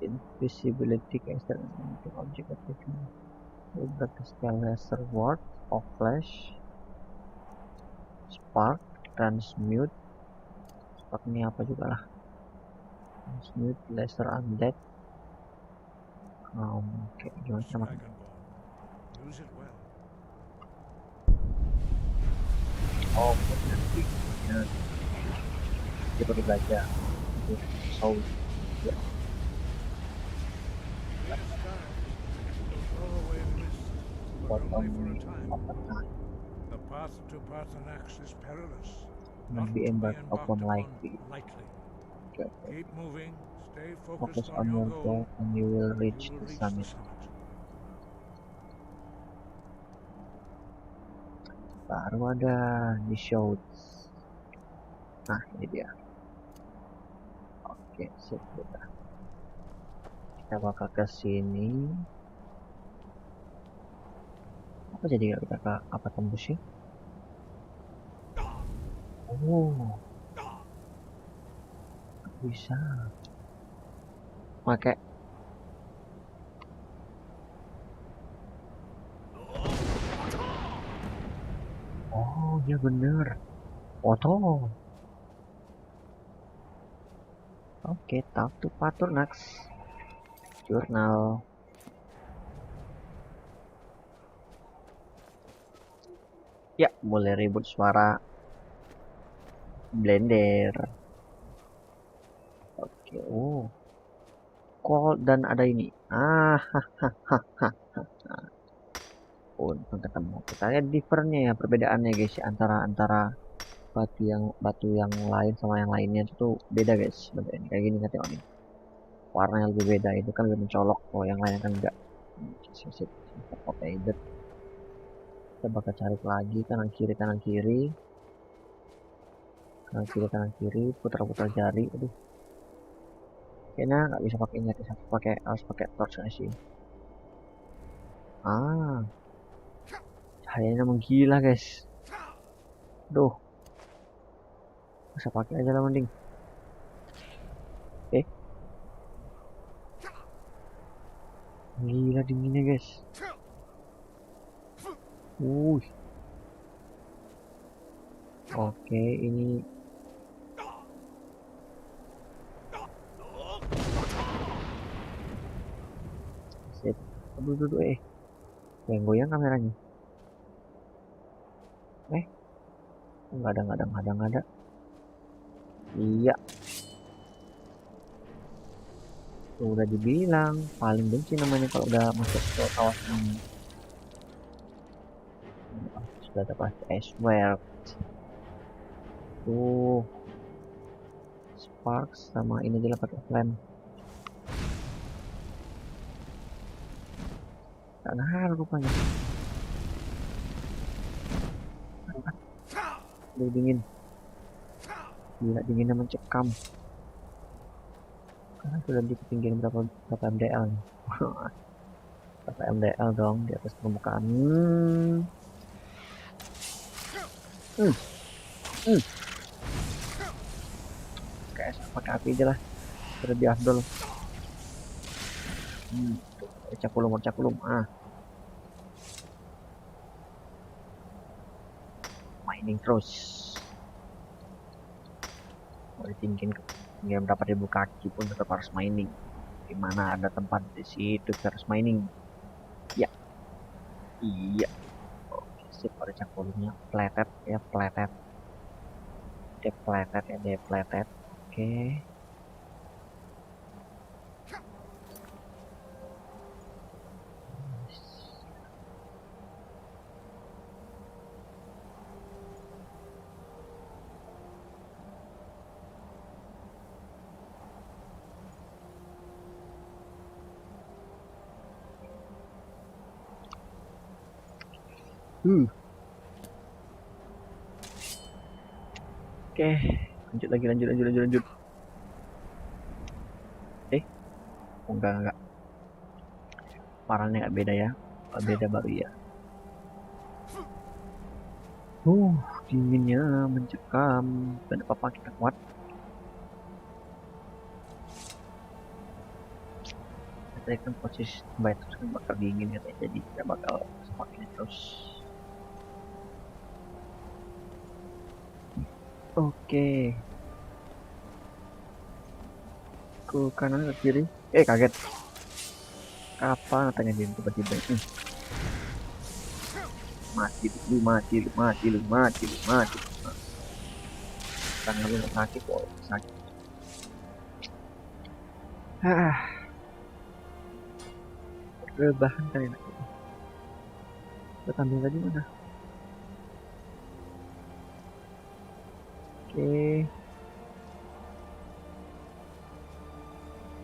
invisibility, kayak object attacking, the spell lesser ward, of flash, spark, transmute. Spark ini apa juga lah, transmute, lesser undead. Oke, gimana cara makan? Dragonborn. Use it well. Nanti dia perlu belajar untuk soul ya. Clear skies will throw away mist, but Bottom only for a time. of the time The path to Parthenax is perilous, not not be to be embarked upon embarked lightly. upon lightly. Okay. Keep moving, stay Focus focused on on your your goal goal, and you will and reach you will the reach summit. the summit. Baru ada di show. Nah, ini dia. Oke, sip. Kita bakal ke sini. Apa jadi kita ke apa tembus ya? Oh, bisa. Pakai. Oh, ya bener. Oto. Oke, talk to Patronax. Jurnal. Ya, boleh ribut suara blender. Oke, call dan ada ini. Untung ketemu. Kita lihat differentnya ya, perbedaannya guys ya, antara batu yang lain sama yang lainnya itu tuh beda guys. Ini kayak gini kan, tengok nih. Warnanya lebih beda, itu kan lebih mencolok, kalau yang lain kan enggak. Oke, kita bakal cari lagi kanan kiri kanan kiri, putar jari. Aduh, kayaknya nggak bisa pakai ini, harus pakai torch nggak sih? Cahayanya menggila guys. Duh, bisa pakai aja lah mending. Gila dinginnya guys. Oke, ini sip. Aduh, yang goyang kameranya. Nggak ada. Iya, udah dibilang paling benci namanya kalau udah masuk ke kawasan ini. Sudah dapat swear. Sparks sama ini aja lah pakai flame. Tak ngaruh rupanya. Udah dingin. Gila, dinginnya mencekam. Karena sudah di ketinggian berapa mdl nih. Berapa mdl dong di atas permukaan. Kayak pakai api aja lah, lebih afdol. Cakulum. Mining terus. Mau ditinggiin ke ketinggian berapa ribu kaki pun tetap harus mining. Di mana ada tempat di situ harus mining. Ya, iya. Oke, sip. Ada cek volumenya. Plated ya, plated. Depleted ya, depleted. Oke. Oke, lanjut lagi, lanjut. Enggak. Paralnya nggak beda ya. Beda baru ya. Dinginnya mencekam. Gak ada apa-apa, kita kuat. Kita kan posisi baik terus kan bakal dingin ya, jadi kita bakal semakin terus. Oke. Ke kanan ke kiri. Kaget. Apa tanya dia tiba-tiba. Mati lu. Tangan lu sakit, boy. Sakit. Rebahan kan enak. Kita ambil tadi mana? Oke.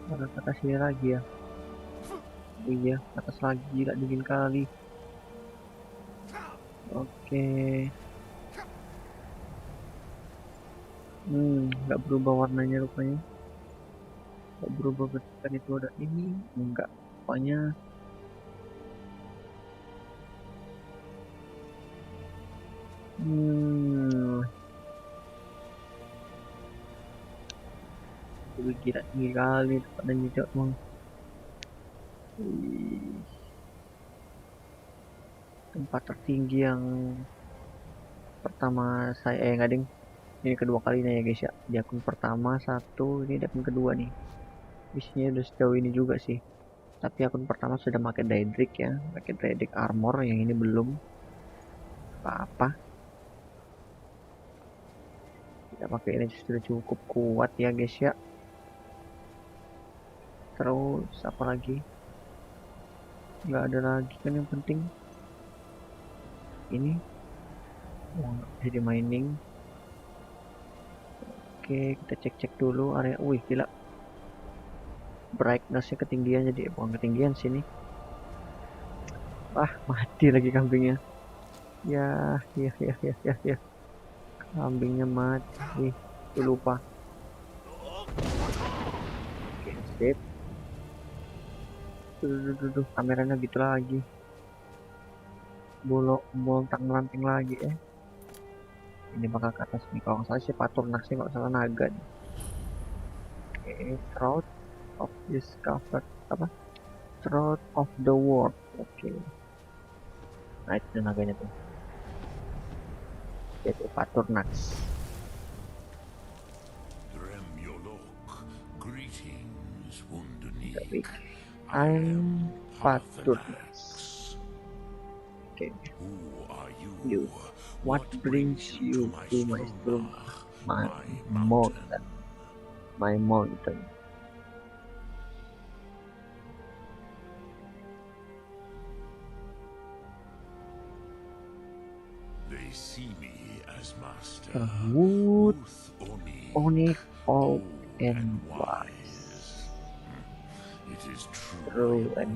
Ada ke atas sini lagi ya. Iya, atas lagi, gila dingin kali. Oke. Nggak berubah warnanya rupanya. Nggak berubah kan itu ada ini, enggak. Pokoknya gila tinggi kali pada nyicok bang. Tempat tertinggi yang pertama saya nggak ding, ini kedua kalinya ya guys ya, di akun pertama satu, ini di akun kedua nih. Misinya udah sejauh ini juga sih, tapi akun pertama sudah pakai Daedric ya, pakai Daedric armor, yang ini belum apa-apa. Kita pakai ini sudah cukup kuat ya guys ya. Terus apa lagi? Nggak ada lagi kan yang penting. Ini jadi mining. Oke, kita cek dulu area. Wih gila, brightnessnya ketinggian, jadi bukan ketinggian sini. Mati lagi kambingnya. Ya. Kambingnya mati. Lupa. Oke, sip. Tuh, kameranya gitu lagi. Bolak melanting lagi ya. Ini bakal ke atas nih, kalau nggak salah sih Paturnak sih, nggak salah naga nih. Oke, Throat of Discovered, Throat of the World. Oke. Nah itu naganya tuh, yaitu Paturnak. Tapi I'm Paturnak. Oke. You. What brings you to my storm? My mountain. My mountain. They see me as master. Wood, Oni, all and wise. It is True and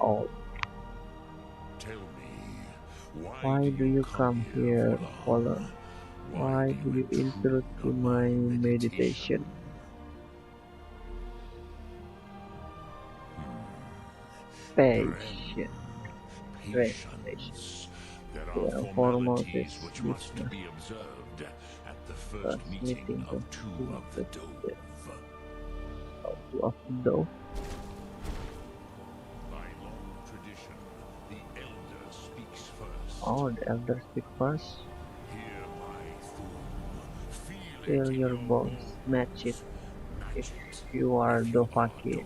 all. Tell me, why do you come here, Polar? Why do you intrude to my meditation? Patience. There are formalities which must be observed at the first meeting of two of the Dove. Two of the Dove. By long tradition, the elder speaks first. Oh, the elder speak first. Hear my thumb, Feel your bones, match it. If you are Dovahkiin,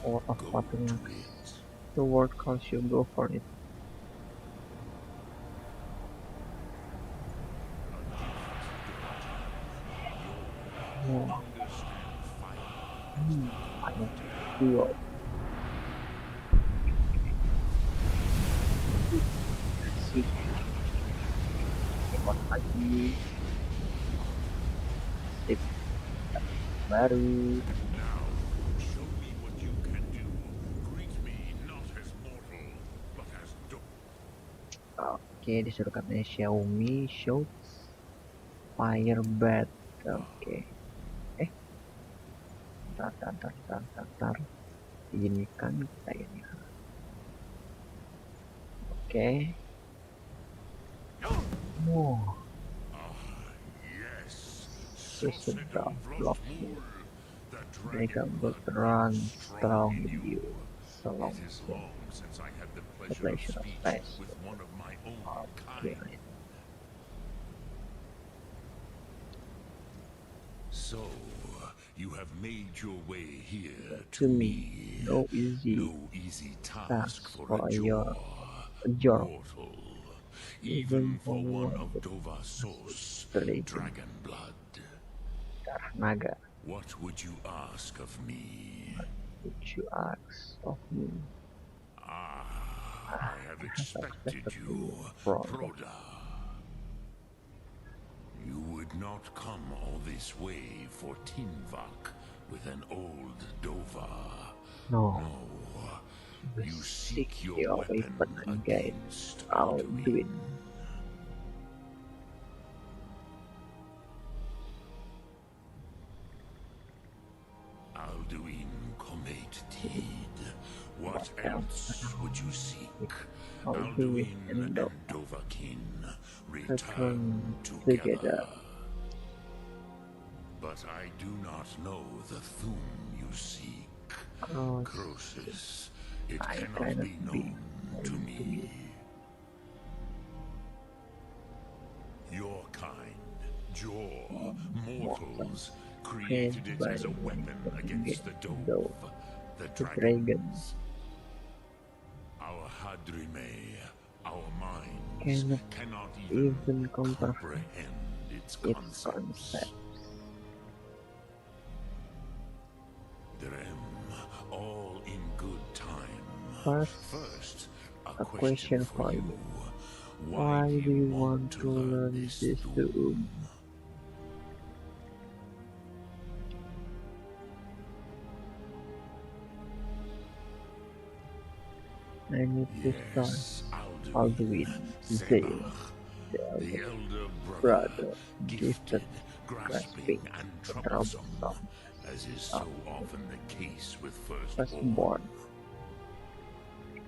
Or of Go to Paternax. it. The word calls you, go for it. Yeah. Understand fire. Fire. Duo. Asik. Remote lagi. Sip. Baru. Now, show me what you can do. Greet me not as mortal, but as Oke, disuruh katanya Xiaomi Shoots Firebird. Oke. Tar. Izinkan kita ini. Oke. Oh, yes. sesedap blokmu. The Mereka dragon blood berterang runs strong in in you. Selong It is long since I had the the pleasure pleasure of of speech space. with one of my own Oke. kind. So, you have made your way here to To me. no easy No easy task task for for a your mortal. even Even for one of with Dova source, dragon dragon blood. darah naga. What would you ask of me? Would you ask of me? I have expected you, Proda. You would not come all this way for Tinvak with an old Dova. No. You seek your weapon weapon against against Alduin. Alduin. Alduin Comet Teed. What else would you seek? Alduin and Dovahkiin return return together. together. But I do not know the Thum you seek. Croesus, it I cannot cannot be known to me. Your kind, Jor, mortals, created it as a weapon against the Dove, the dragons. Our Hadrime, our minds cannot even comprehend its concepts. Drem, all in good time. First, a question for you. Why do you want to learn this Doom? I need to start Alduin, Zale, the elder brother, gifted, grasping, and troublesome, as is so often the case with firstborn.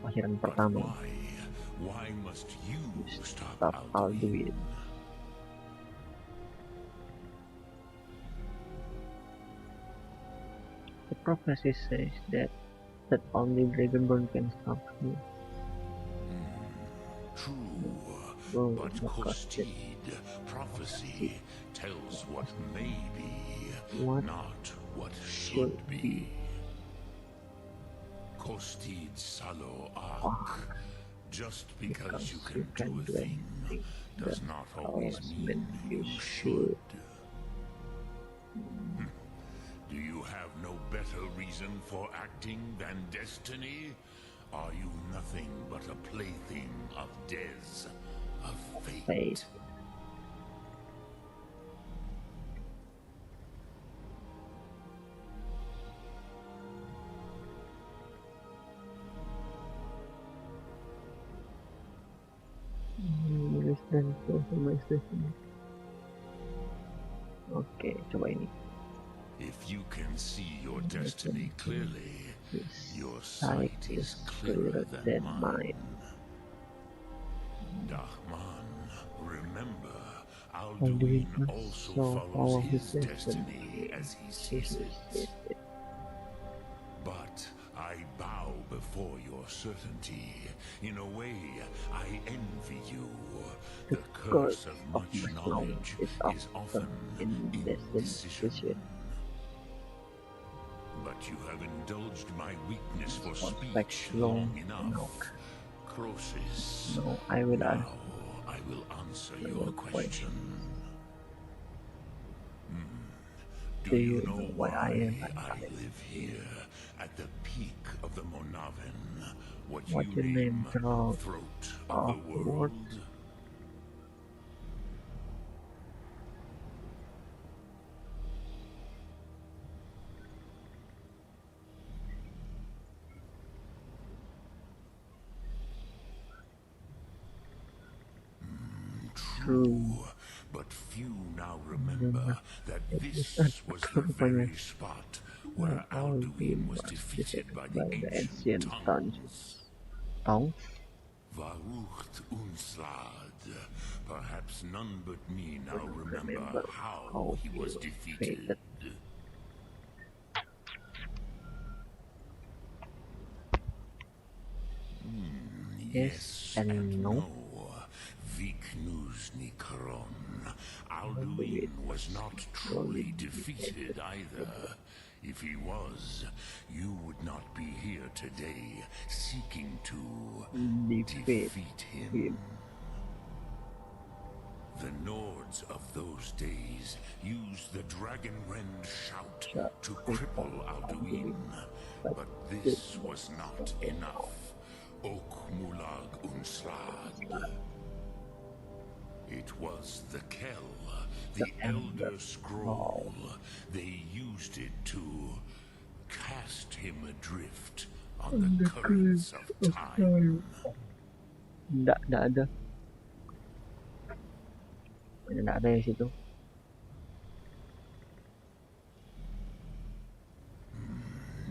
Kelahiran pertama. Why must you stop Alduin? The prophecy says that only Dragonborn can stop you. True, but Kostid prophecy tells what may be, not what should be. Kostid Salo Ark. Just because you can do a thing does not always mean you should. Do you have no better reason for acting than destiny? Are you nothing but a plaything of Dez, of fate? Oke, coba ini. If you can see your destiny clearly, your sight is clearer than mine. Dahman, remember, Alduin also follows his destiny as he sees it. But I bow before your certainty. In a way, I envy you. The curse of much knowledge is often indecision. But you have indulged my weakness for Prospect speech long long enough. Croesus, No, I will now ask I will answer your your question. question. Do you know why I am I alive? live here at the peak of the Monaven? What What you you name name throat throat of of the the world? world? True. But few now remember that this was the Rupanya very spot where all Alduin was defeated by the ancient ancient tongues. tongues. Varucht Unslad. Perhaps none but me now remember Remember how he was defeated. Yes and no. Viknuzny Karon. Alduin was not truly defeated either. If he was, you would not be here today seeking to defeat him. The Nords of those days used the Dragonrend shout to cripple Alduin, but this was not enough. Ok Mulag Unslad. It was the Kell, the Elder Scroll. They used it to cast him adrift on the currents of time. Nggak ada. Nggak ada di situ.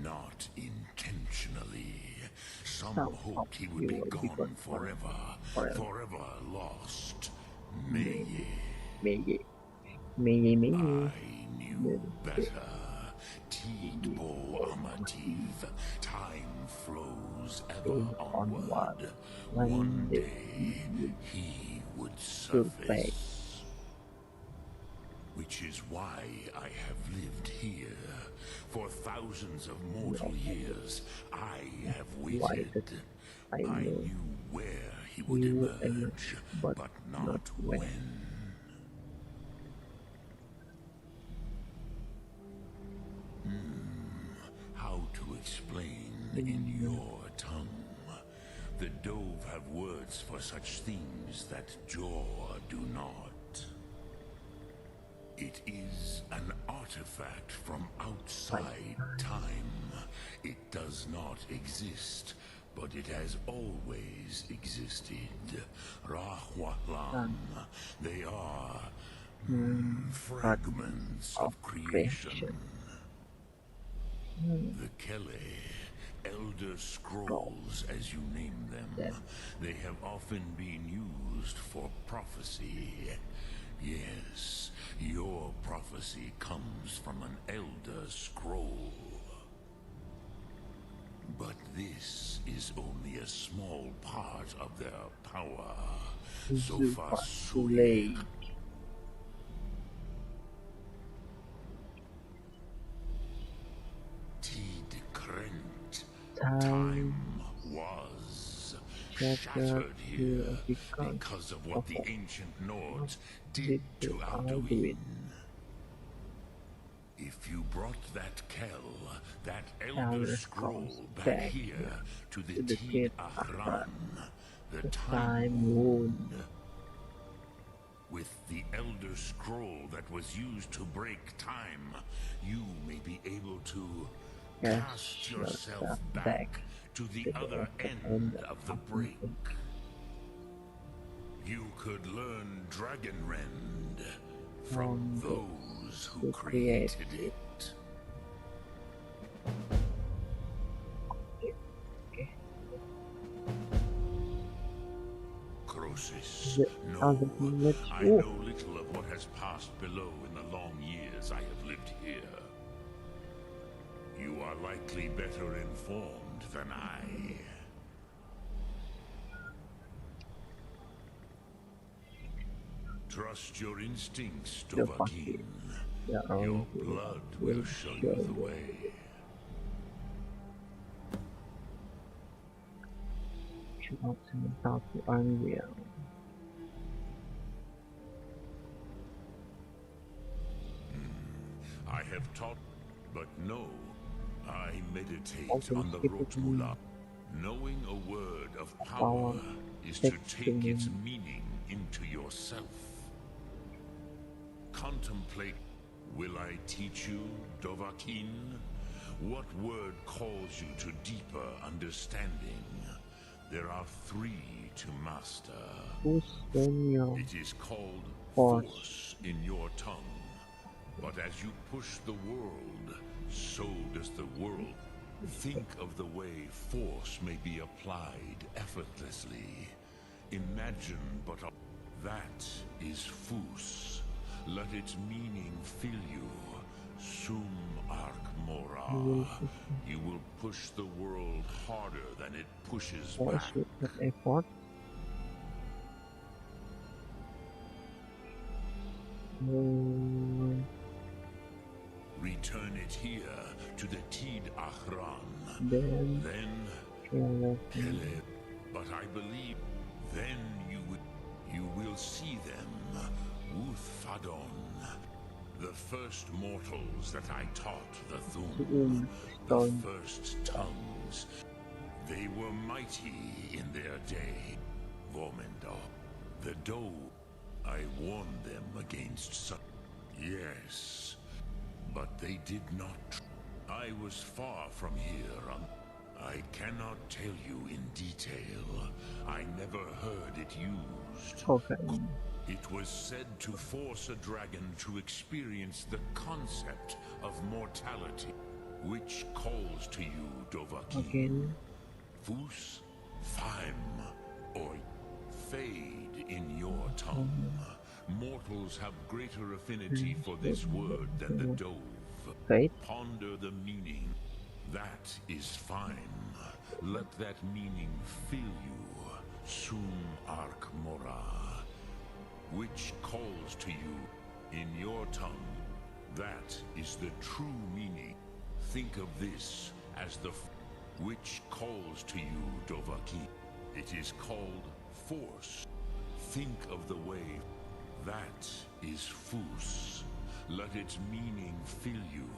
Not intentionally. Some hoped he would be gone forever, forever lost. Meye. I knew better. Tidbo Amativ. Time flows ever onward. One day he would surface. Which is why I have lived here. For thousands of mortal years, I have waited. I knew where he would emerge, but not when. How to explain in your tongue? The Dove have words for such things that Jaw do not. It is an artifact from outside time. It does not exist, but it has always existed. Rahwalam. They are fragments of creation. The Kele, Elder Scrolls as you name them, they have often been used for prophecy. Yes, your prophecy comes from an Elder Scroll. But this is only a small part of their power. So far, Sule. Tid Krent. Time was shattered here because of what the ancient Nords did to Alduin. If you brought that Kell, that Elder Scroll back here to the Tid Ahran, the Time Wound, with the Elder Scroll that was used to break time, you may be able to cast yourself back to the other end of the break. You could learn Dragonrend from those who created it. Croesus, no, I know little of what has passed below in the long years I have lived here. You are likely better informed than I. Trust your instincts, Dovahkiin. Your blood will show you the way. shoot out Senin to unreal. I have taught, but no, I meditate Okay, on the skip it. Rotula. Knowing a word of power Power is to takes take to its meaning into yourself. Contemplate. Will I teach you, Dovahkiin? What word calls you to deeper understanding? There are 3 to master. push when your It is called force. force in your tongue. But as you push the world, so does the world. Think of the way force may be applied effortlessly. Imagine but that is Fus. Let its meaning fill you. Sum Ark Mora. You will push the world harder than it pushes Force back. with that effort. Return it here to the Tid Achran. Then Then Pele. But I believe then you will see them. Uthfadon. The first mortals that I taught the Thum. The first tongues. They were mighty in their day. Vormendor. The Doe. I warned them against some. Yes. But they did not. I was far from here. I cannot tell you in detail. I never heard it used. okay. It was said to force a dragon to experience the concept of mortality, which calls to you, Dovahkiin. Again. Fus, Faim, or fade in your tongue. Mortals have greater affinity for this word than the dove. Fade. Ponder the meaning. That is fine. Let that meaning fill you. Sum Ark Mora. Which calls to you in your tongue. That is the true meaning. Think of this as the which calls to you, Dovahkiin. It is called force. Think of the wave. That is Fus. Let its meaning fill you.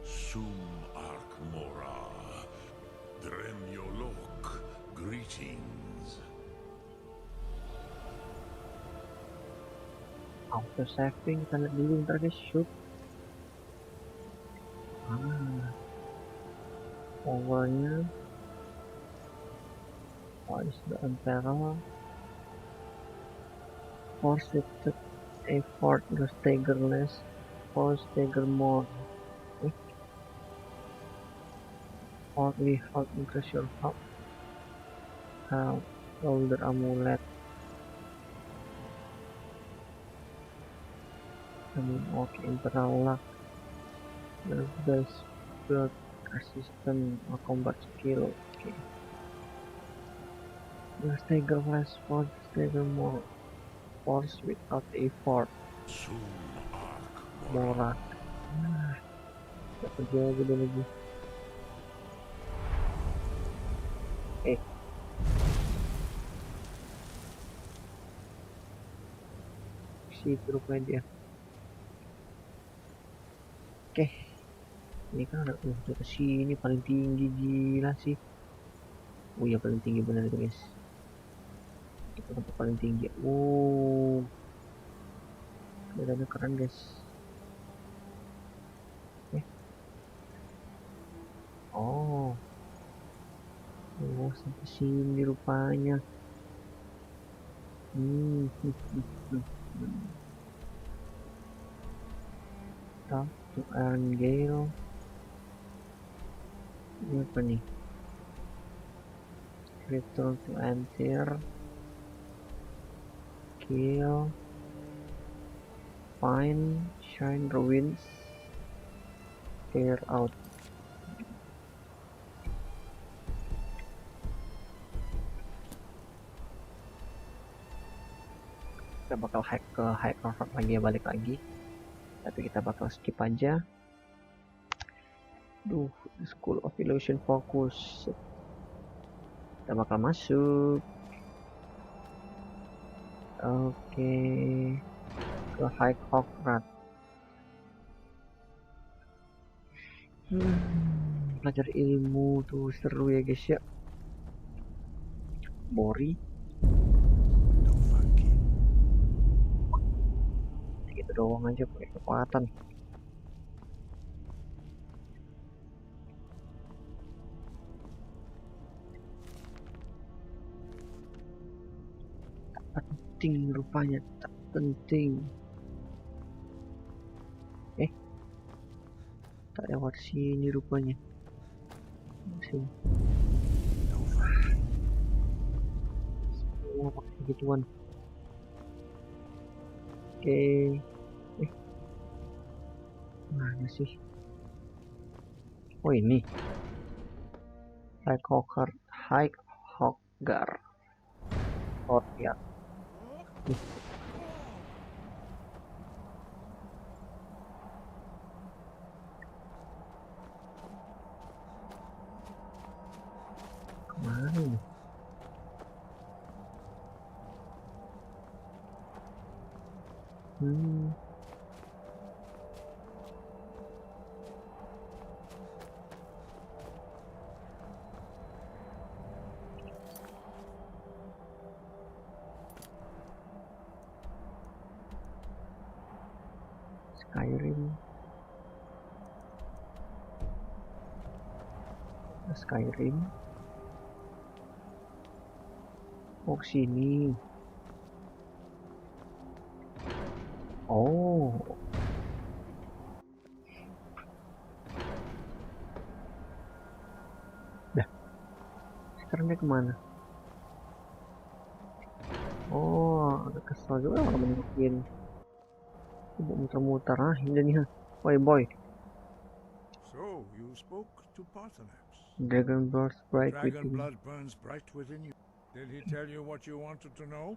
Sum Ark Mora. Dremyolok. Greetings. Auto saving kita lihat dulu ntar guys. Shoot. Powernya. What is the emperor? Force with the effort, the stagger less, or stagger more. Or we help increase your help. Older amulet. Okay, internal luck. The best build assistant or combat skill. Okay. The stagger less, force stagger more. Force without effort. Sum Ark Morak. Dapat juga gede lagi. Si rupanya dia. Oke. Ini kan ada udah ke sini paling tinggi gila sih. Oh iya paling tinggi benar itu guys. Itu tempat paling tinggi. Medannya keren guys. Oh. Oh sampai sini rupanya. Talk to Iron Gale. Ini apa nih? Return to Antir. Kill. Find. Shine Ruins. Clear out. Kita bakal hack ke High Comfort lagi ya, balik lagi. Tapi kita bakal skip aja. The School of Illusion Focus. Kita bakal masuk. Oke. Ke High Hograt. Belajar ilmu tuh seru ya guys ya. Bori. Gitu doang aja pakai kekuatan. Tak penting rupanya, tak penting. Tak lewat sini rupanya. Sini. Semua pakai gituan. Oke. Mana sih? Oh ini. High Hoggar. Oh ya. Kemana ini? Skyrim. Oh sini. Oh. Dah. Sekarang dia kemana? Oh, agak kesel juga kalau mungkin. Muter-muter ini nih. Boy. So, you spoke to Parthenax. Dragon burns bright Dragon within. blood burns bright within you. Did he tell you what you wanted to know?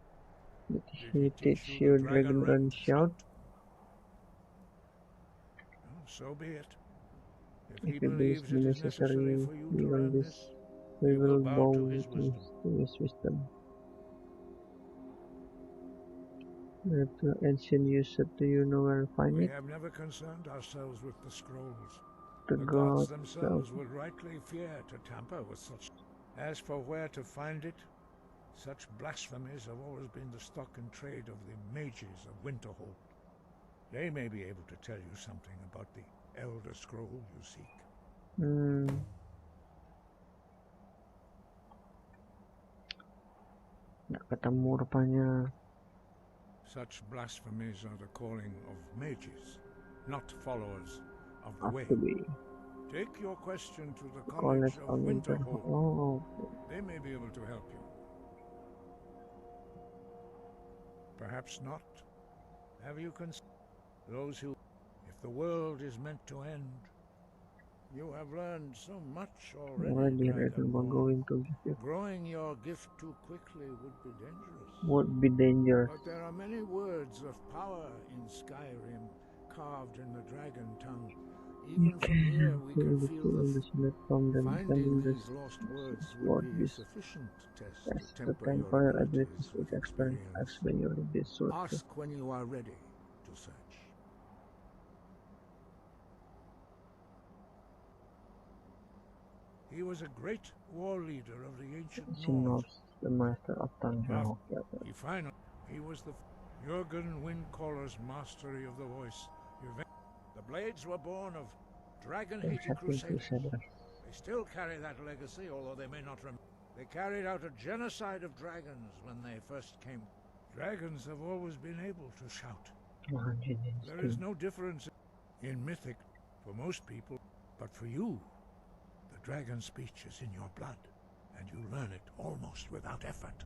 Did he teach you Dragon Run shout? Well, so be it. If If he it is believes it is necessary for you to learn this, we you will will bow bow to his wisdom. to his wisdom. The ancient user, do you know where to find We it? have never concerned ourselves with the scrolls. The The gods gods themselves would rightly fear to tamper with such. As for where to find it, such blasphemies have always been the stock and trade of the mages of Winterhold. They may be able to tell you something about the Elder Scroll you seek. Nggak ketemu rupanya. Such blasphemies are the calling of mages, not followers of the way. Take your question to the College of Winterhold. Oh. They may be able to help you. Perhaps not. Have you considered those who, if the world is meant to end, you have learned so much already, Dragonborn. Growing your gift too quickly would be dangerous. But there are many words of power in Skyrim, carved in the dragon tongue. Even from here we can feel finding these lost words would be a sufficient test to temper your abilities with experience. Ask when you are ready to search. He was a great war leader of the ancient Nords. The master of thunder. He was the Jurgen Windcaller's mastery of the voice. The blades were born of dragon-hating crusaders. They still carry that legacy, although they may not remember. They carried out a genocide of dragons when they first came. Dragons have always been able to shout. There is no difference in mythic for most people, but for you, the dragon speech is in your blood, and you learn it almost without effort.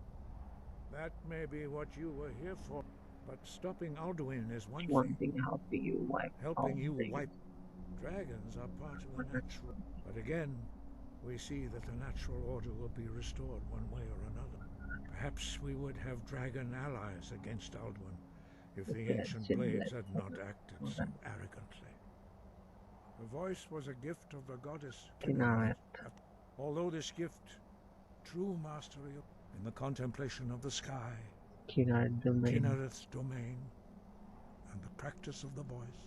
That may be what you were here for, but stopping Alduin is one thing. Helping you wipe. Dragons are part of the natural. But again, we see that the natural order will be restored one way or another. Perhaps we would have dragon allies against Alduin if the ancient blades had not acted so arrogantly. The voice was a gift of the goddess Kinnaret. Although this gift True mastery in the contemplation of the sky, Kinareth's domain, and the practice of the voice,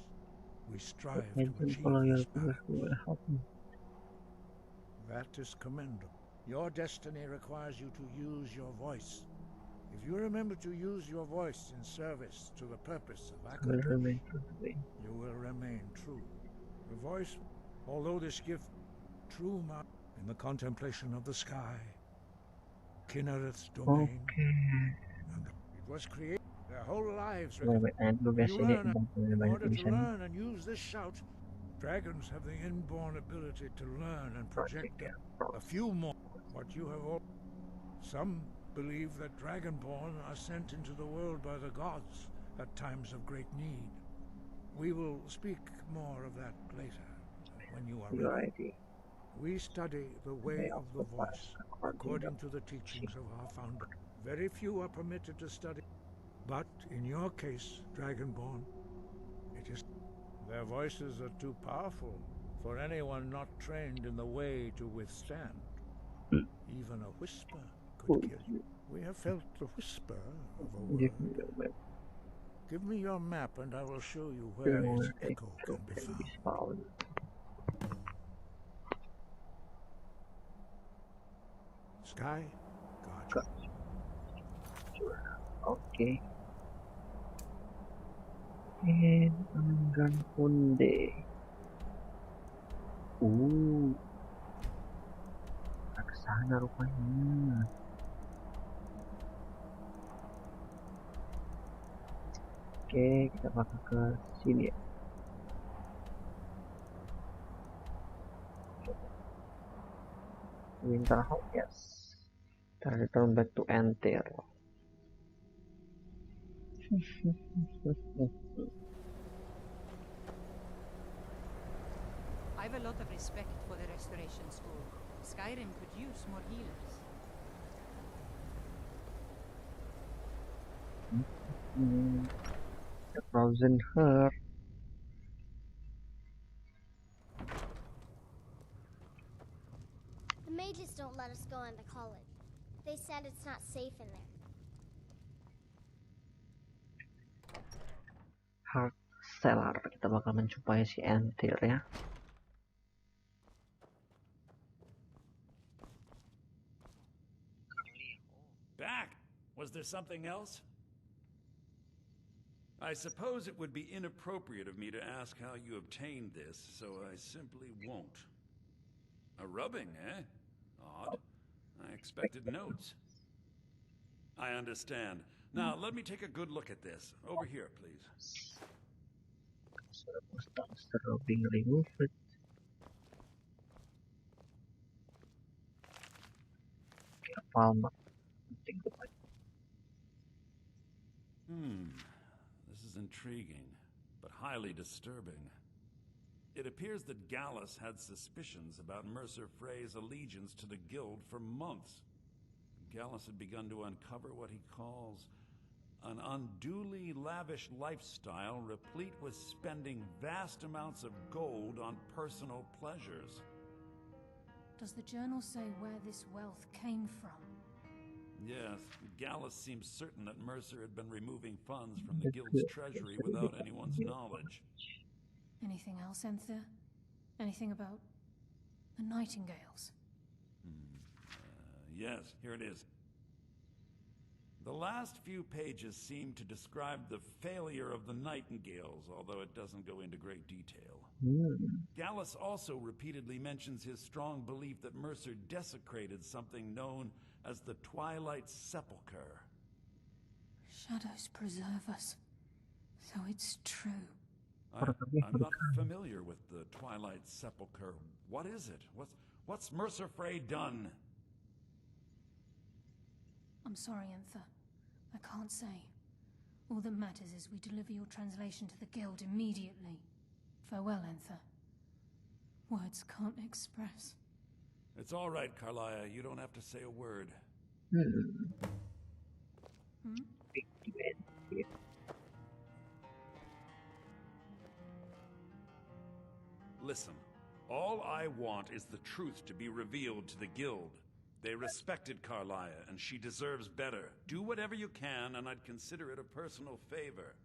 we strive to Agent achieve follow your this progress balance. will help me. That is commendable. Your destiny requires you to use your voice. If you remember to use your voice in service to the purpose of I will Akatosh, remain true to me. you will remain true. The voice, although this gift, true in the contemplation of the sky, Kinnereth's domain, and it was created. Their whole lives. And You learn, in banyak order to tulisan learn and use this shout, dragons have the inborn ability to learn and project project ya. a few more. What you have all. Some believe that dragonborn are sent into the world by the gods at times of great need. We will speak more of that later, when you are Your ready. idea. We study the way of the voice, according to the teachings of our founder. Very few are permitted to study, but in your case, Dragonborn, it is. Their voices are too powerful for anyone not trained in the way to withstand. Even a whisper could kill you. We have felt the whisper of a word. Give me your map. Give me your map and I will show you where its echo can be found. Sky, guard you. Okay. And Anggan Punde. Ke sana rupanya. Oke, kita bakal ke sini ya. Winterhold, yes. Kita return back to Enter. I've a lot of respect for the Restoration School. Skyrim could use more healers. The Frozen Heart. The mages don't let us go into college. They said it's not safe in there. Heart Cellar. Kita bakal menjumpai si Enter ya. Back! Was there something else? I suppose it would be inappropriate of me to ask how you obtained this, so I simply won't. A rubbing, eh? Odd. I expected notes. I understand. Now, let me take a good look at this. Over here, please. Being removed. Palma. This is intriguing, but highly disturbing. It appears that Gallus had suspicions about Mercer Frey's allegiance to the Guild for months. Gallus had begun to uncover what he calls an unduly lavish lifestyle replete with spending vast amounts of gold on personal pleasures. Does the journal say where this wealth came from? Yes, Gallus seems certain that Mercer had been removing funds from the Guild's treasury without anyone's knowledge. Anything else, Enther? Anything about the Nightingales? Yes, here it is. The last few pages seem to describe the failure of the Nightingales, although it doesn't go into great detail. Gallus also repeatedly mentions his strong belief that Mercer desecrated something known as the Twilight Sepulchre. Shadows preserve us. So it's true. I'm not familiar with the Twilight Sepulchre. What is it? What's Mercer Frey done? I'm sorry, Enther. I can't say. All that matters is we deliver your translation to the Guild immediately. Farewell, Enther. Words can't express. It's all right, Carlia. You don't have to say a word. Listen, all I want is the truth to be revealed to the Guild. They respected Carlia, and she deserves better. Do whatever you can, and I'd consider it a personal favor.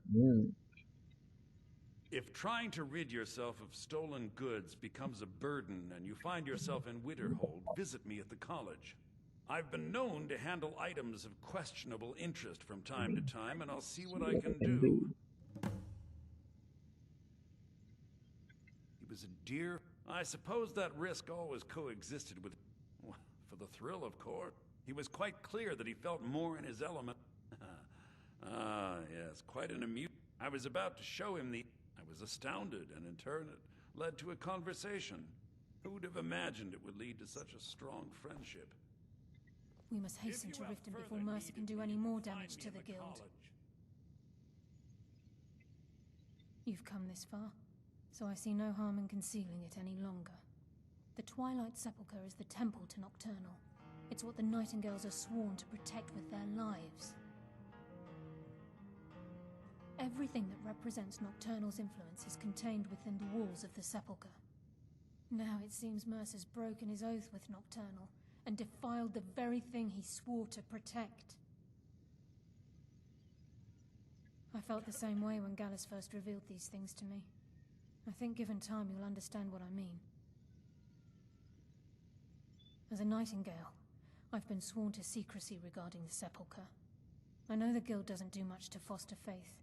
If trying to rid yourself of stolen goods becomes a burden and you find yourself in Winterhold, visit me at the college. I've been known to handle items of questionable interest from time to time, and I'll see what I can do. He was a dear... I suppose that risk always coexisted with... for the thrill, of course. He was quite clear that he felt more in his element. Ah, yes, quite an amusement. I was about to show him the... I was astounded, and in turn it led to a conversation. Who would have imagined it would lead to such a strong friendship? We must hasten to Riften before Mercer can do any more damage to the guild. College. You've come this far, so I see no harm in concealing it any longer. The Twilight Sepulchre is the temple to Nocturnal. It's what the Nightingales are sworn to protect with their lives. Everything that represents Nocturnal's influence is contained within the walls of the Sepulchre. Now it seems Mercer's broken his oath with Nocturnal and defiled the very thing he swore to protect. I felt the same way when Gallus first revealed these things to me. I think given time you'll understand what I mean. As a Nightingale, I've been sworn to secrecy regarding the Sepulchre. I know the Guild doesn't do much to foster faith,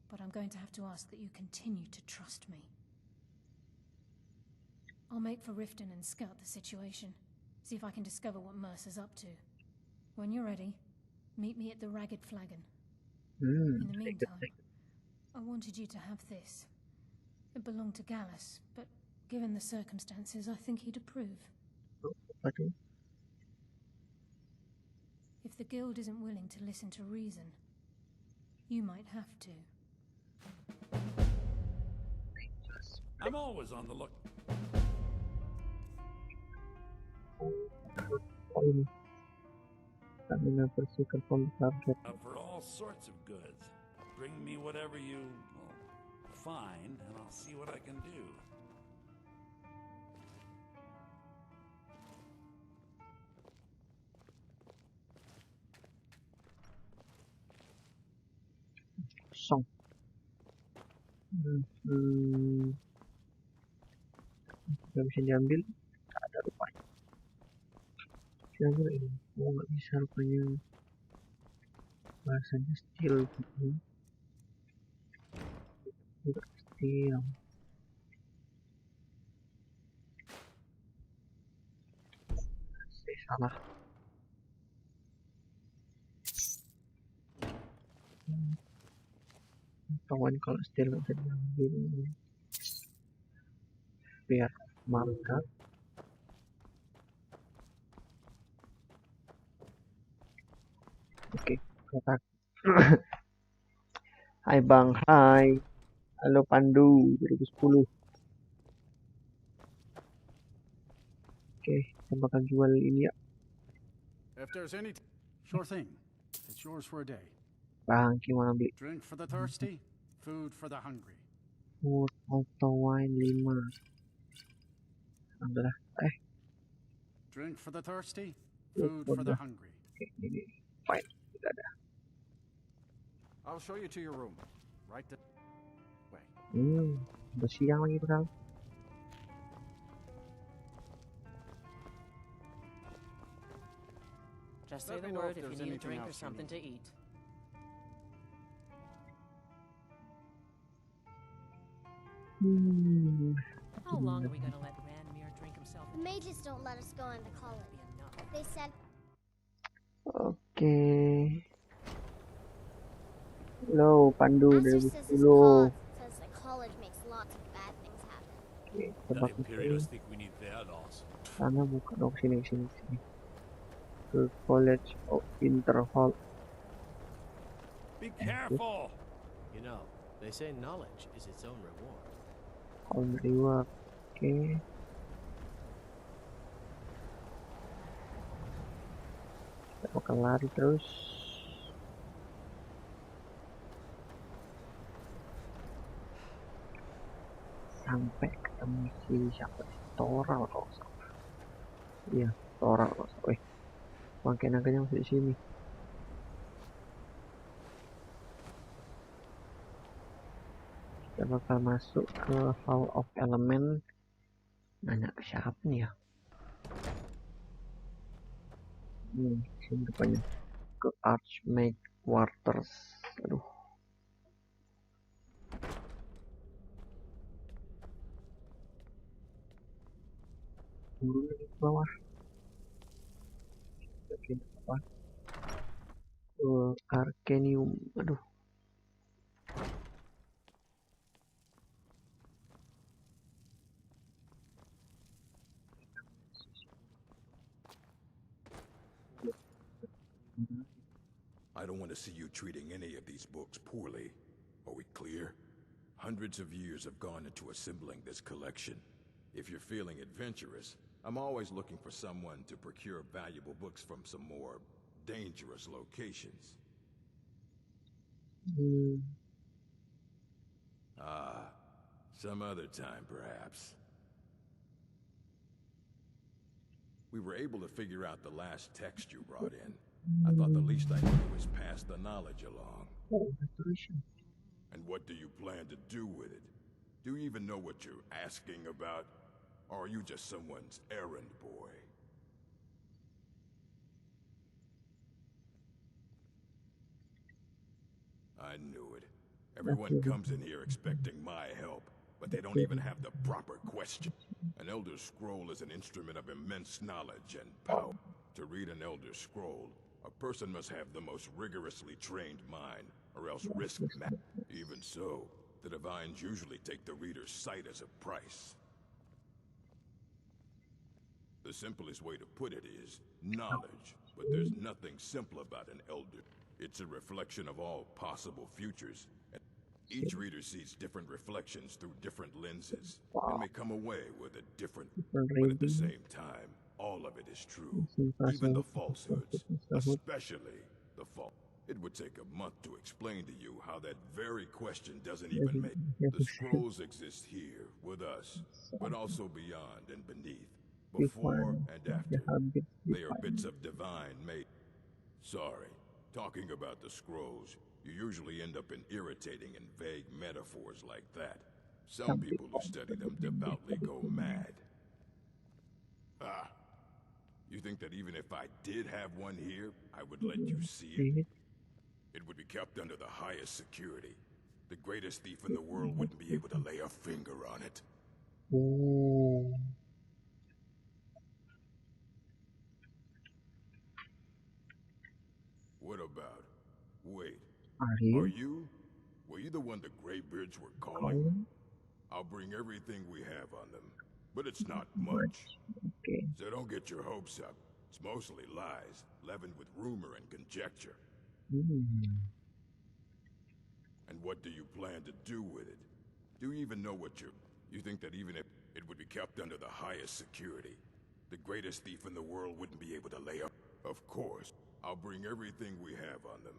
but I'm going to have to ask that you continue to trust me. I'll make for Riften and scout the situation, see if I can discover what Mercer's up to. When you're ready, meet me at the Ragged Flagon. In the meantime, I wanted you to have this. It belonged to Gallus, but given the circumstances, I think he'd approve. Okay. If the Guild isn't willing to listen to reason, you might have to. I'm always on the look. For all sorts of goods. Bring me whatever you find, and I'll see what I can do. Song. Gak bisa diambil, tak ada rupanya. Siapa ini? Oh, nggak bisa rupanya. Bahasanya steel gitu. Udah steel. Saya salah. Kawan kalau steel nggak bisa diambil. Biar mangkat. Oke, kotak. Hai Bang, hai. Halo Pandu 2010. Oke, kita bakal jual ini ya. If there's any sure thing. It's yours for a day. Bang, gimana beli? Drink for the thirsty, food for the hungry. Food auto wine 5. Alhamdulillah. Drink for the thirsty, food for the hungry. Oke, ini fine. Tidak ada. I'll show you to your room. Right this way. Udah siang lagi padahal. Just say the word if you need a drink or something to eat. How long are we gonna let Ranmir drink himself? The mages don't let us go into college. They said... Oke. Halo, Pandu Master 2010. says his cause says the college makes lots of bad things happen. Oke, tebak itu. think we need their loss. Sana buka dong, sini. Ke College of Winterhold. Be careful! You know, they say knowledge is its own reward. All reward. Oke. Kita bakal lari terus. Sampai ketemu si siapa sih? Toral kalau salah. Iya, Toral kalau salah. Bangkai naganya masih di sini. Kita bakal masuk ke Hall of Element. Nanya ke siapa nih ya? Sini depannya. Ke Archmage Quarters. Aduh. Turun lagi ke bawah. Oke, apa? Arcanium. Aduh. I don't want to see you treating any of these books poorly. Are we clear? Hundreds of years have gone into assembling this collection. If you're feeling adventurous, I'm always looking for someone to procure valuable books from some more dangerous locations. Ah, some other time, perhaps. We were able to figure out the last text you brought in. I thought the least I could do was pass the knowledge along. And what do you plan to do with it? Do you even know what you're asking about? Or are you just someone's errand boy? I knew it. Everyone comes in here expecting my help, but they don't even have the proper question. An Elder Scroll is an instrument of immense knowledge and power. To read an Elder Scroll, a person must have the most rigorously trained mind, or else risk that. Even so, the Divines usually take the reader's sight as a price. The simplest way to put it is knowledge, but there's nothing simple about an Elder. It's a reflection of all possible futures. Each reader sees different reflections through different lenses, and may come away with a different, but at the same time, all of it is true. Even the falsehoods, especially the false. It would take a month to explain to you how that very question doesn't even make. The scrolls exist here, with us, but also beyond and beneath, before and after. They are bits of divine made. Sorry, talking about the scrolls, you usually end up in irritating and vague metaphors like that. Some people who study them devoutly go mad. Ah, you think that even if I did have one here, I would let you see it? It would be kept under the highest security. The greatest thief in the world wouldn't be able to lay a finger on it. What about? Wait. Are you? Were you the one the Greybeards were calling? I'll bring everything we have on them. But it's not much. So don't get your hopes up. It's mostly lies, leavened with rumor and conjecture. And what do you plan to do with it? Do you even know what you're... You think that even if it would be kept under the highest security, the greatest thief in the world wouldn't be able to lay up? Of course. I'll bring everything we have on them.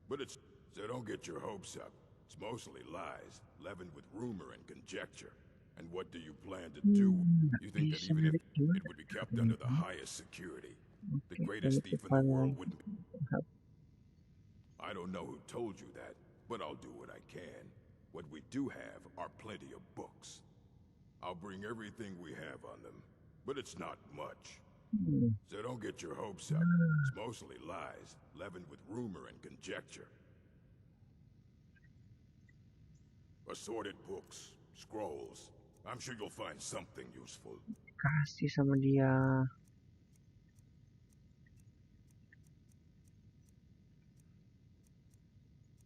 But it's... So don't get your hopes up. It's mostly lies, leavened with rumor and conjecture. And what do you plan to do? You think that even if it would be kept under the highest security, the greatest thief in the world wouldn't be... I don't know who told you that, but I'll do what I can. What we do have are plenty of books. I'll bring everything we have on them, but it's not much. So don't get your hopes up. It's mostly lies, leavened with rumor and conjecture. Assorted books, scrolls. I'm sure you'll find something useful. Kasih sama dia.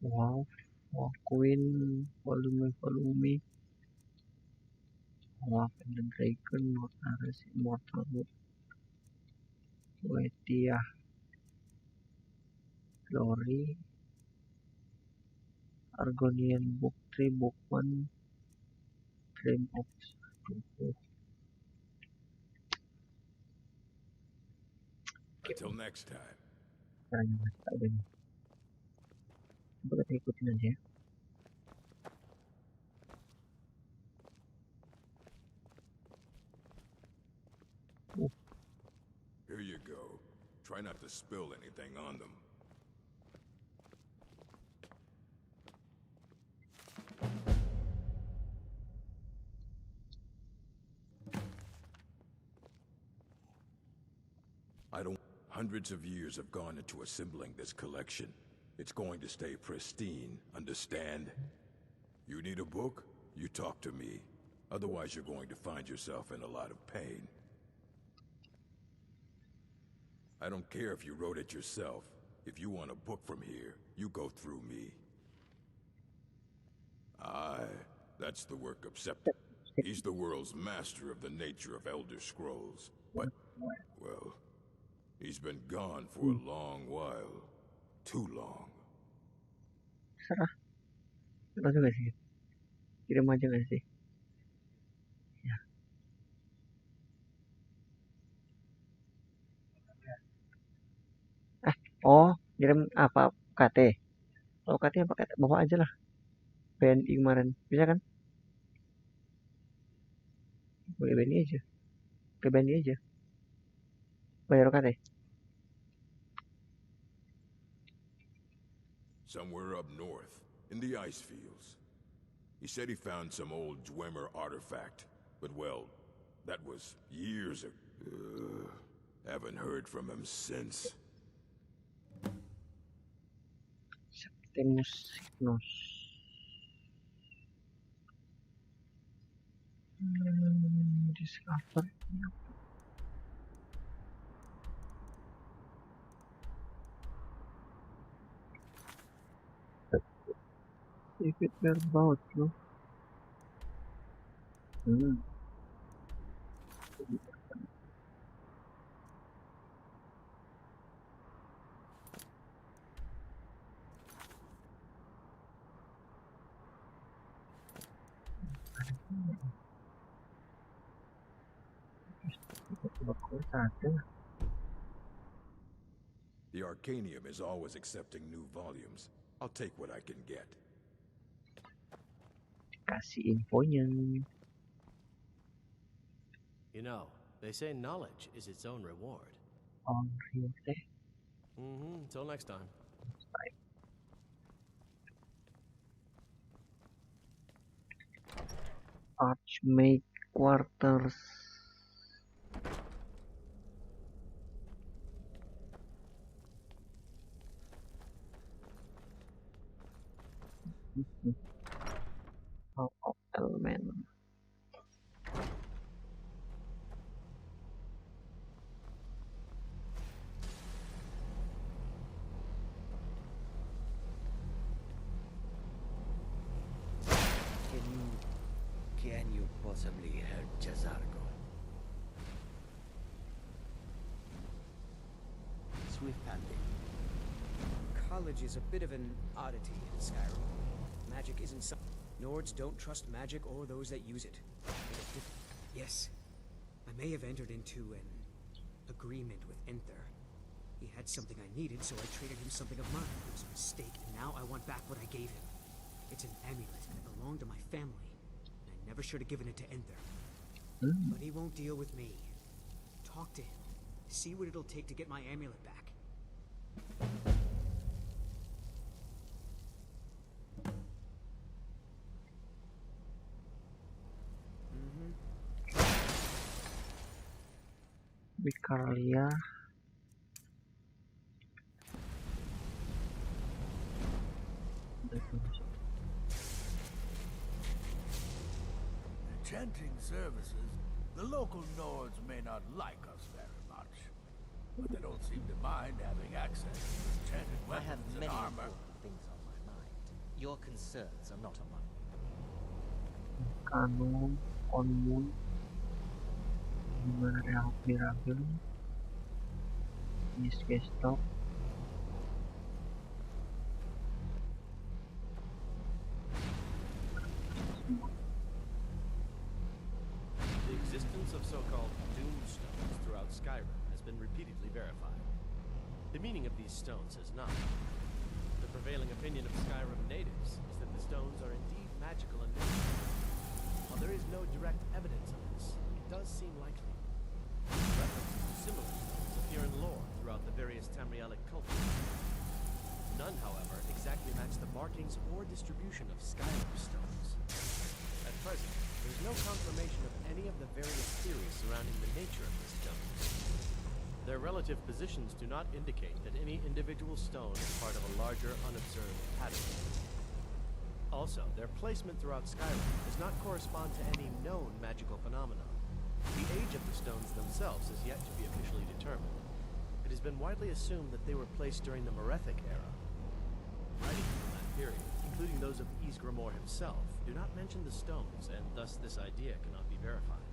Wow, Queen, volume. Love and the Dragon, Not Ares, Immortal Wood. Wetia. Glory. Argonian Book 3, Book 1. Dream of... Until next time. Coba kita ikutin aja ya. Here you go. Try not to spill anything on them. Hundreds of years have gone into assembling this collection. It's going to stay pristine, understand? You need a book? You talk to me. Otherwise, you're going to find yourself in a lot of pain. I don't care if you wrote it yourself. If you want a book from here, you go through me. Aye, that's the work of Septim. He's the world's master of the nature of Elder Scrolls. But, well, he's been gone for a long while. Too long. Serah. Langsung gak sih? Kirim aja gak sih? Ya. Oh, kirim apa? KT. Kalau KT apa KT? Bawa aja lah. BNI kemarin. Bisa kan? Boleh BNI aja. Ke BNI aja. Bayar KT. Somewhere up north, in the ice fields. He said he found some old Dwemer artifact, but well, that was years ago. Haven't heard from him since. Septimus Signus. Discover. If it were about you. The Arcanium is always accepting new volumes. I'll take what I can get. Kasih infonya. You know, they say knowledge is its own reward. Until next time. Archmage quarters. Hall of Element. Can you possibly help Jazargo? Swift-handed. College is a bit of an oddity in Skyrim. Magic isn't some... Nords don't trust magic or those that use it. Yes, I may have entered into an agreement with Enther. He had something I needed, so I traded him something of mine. It was a mistake, and now I want back what I gave him. It's an amulet, and it belonged to my family. And I never should have given it to Enther. But he won't deal with me. Talk to him. See what it'll take to get my amulet back. Vicaria. Chanting services, the local Nords may not like us very much, but they don't seem to mind having access to enchanted I have weapons and many armor. important things on my mind. Your concerns are not among them. Canon on moon. Miracle. Miss Stop. The existence of so-called doomstones throughout Skyrim has been repeatedly verified. The meaning of these stones is not. The prevailing opinion of Skyrim natives is that the stones are indeed magical in nature. While there is no direct evidence of this, it does seem likely. References to similar stones appear in lore, throughout the various Tamrielic cultures. None, however, exactly match the markings or distribution of Skyrim stones. At present, there's no confirmation of any of the various theories surrounding the nature of the stones. Their relative positions do not indicate that any individual stone is part of a larger, unobserved pattern. Also, their placement throughout Skyrim does not correspond to any known magical phenomenon. The age of the stones themselves is yet to be officially determined. It has been widely assumed that they were placed during the Merethic era. Writings from that period, including those of Ysgramor himself, do not mention the stones, and thus this idea cannot be verified.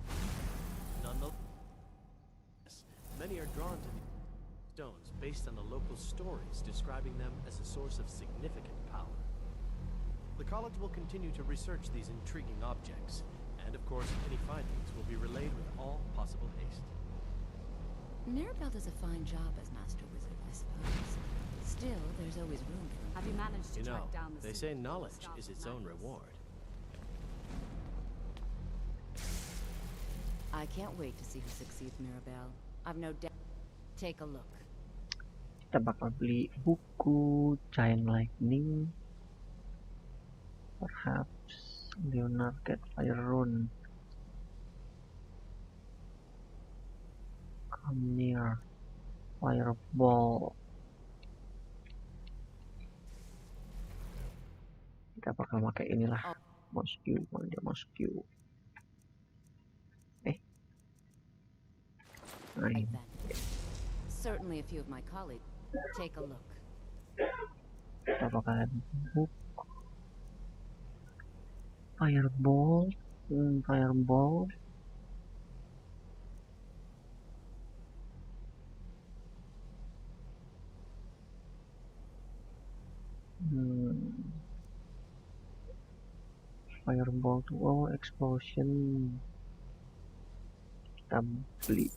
Nonetheless, many are drawn to these stones based on the local stories describing them as a source of significant power. The college will continue to research these intriguing objects, and of course, any findings will be relayed with all possible haste. Mirabelle does a fine job as Master Wizard, I suppose. Still, there's always room for... Have you managed to track down the they say knowledge is its own reward. I can't wait to see who succeeds Mirabelle. I've no doubt. Take a look. Kita bakal beli buku Giant Lightning. Perhaps Leonard get Fire Rune. Come near. Fireball. Kita bakal pakai inilah. Mosque, Mosque. Right then. Certainly a few of my colleagues. Take a look. Kita bakal buku. Fireball. Fireball. Fireball to explosion. Kita beli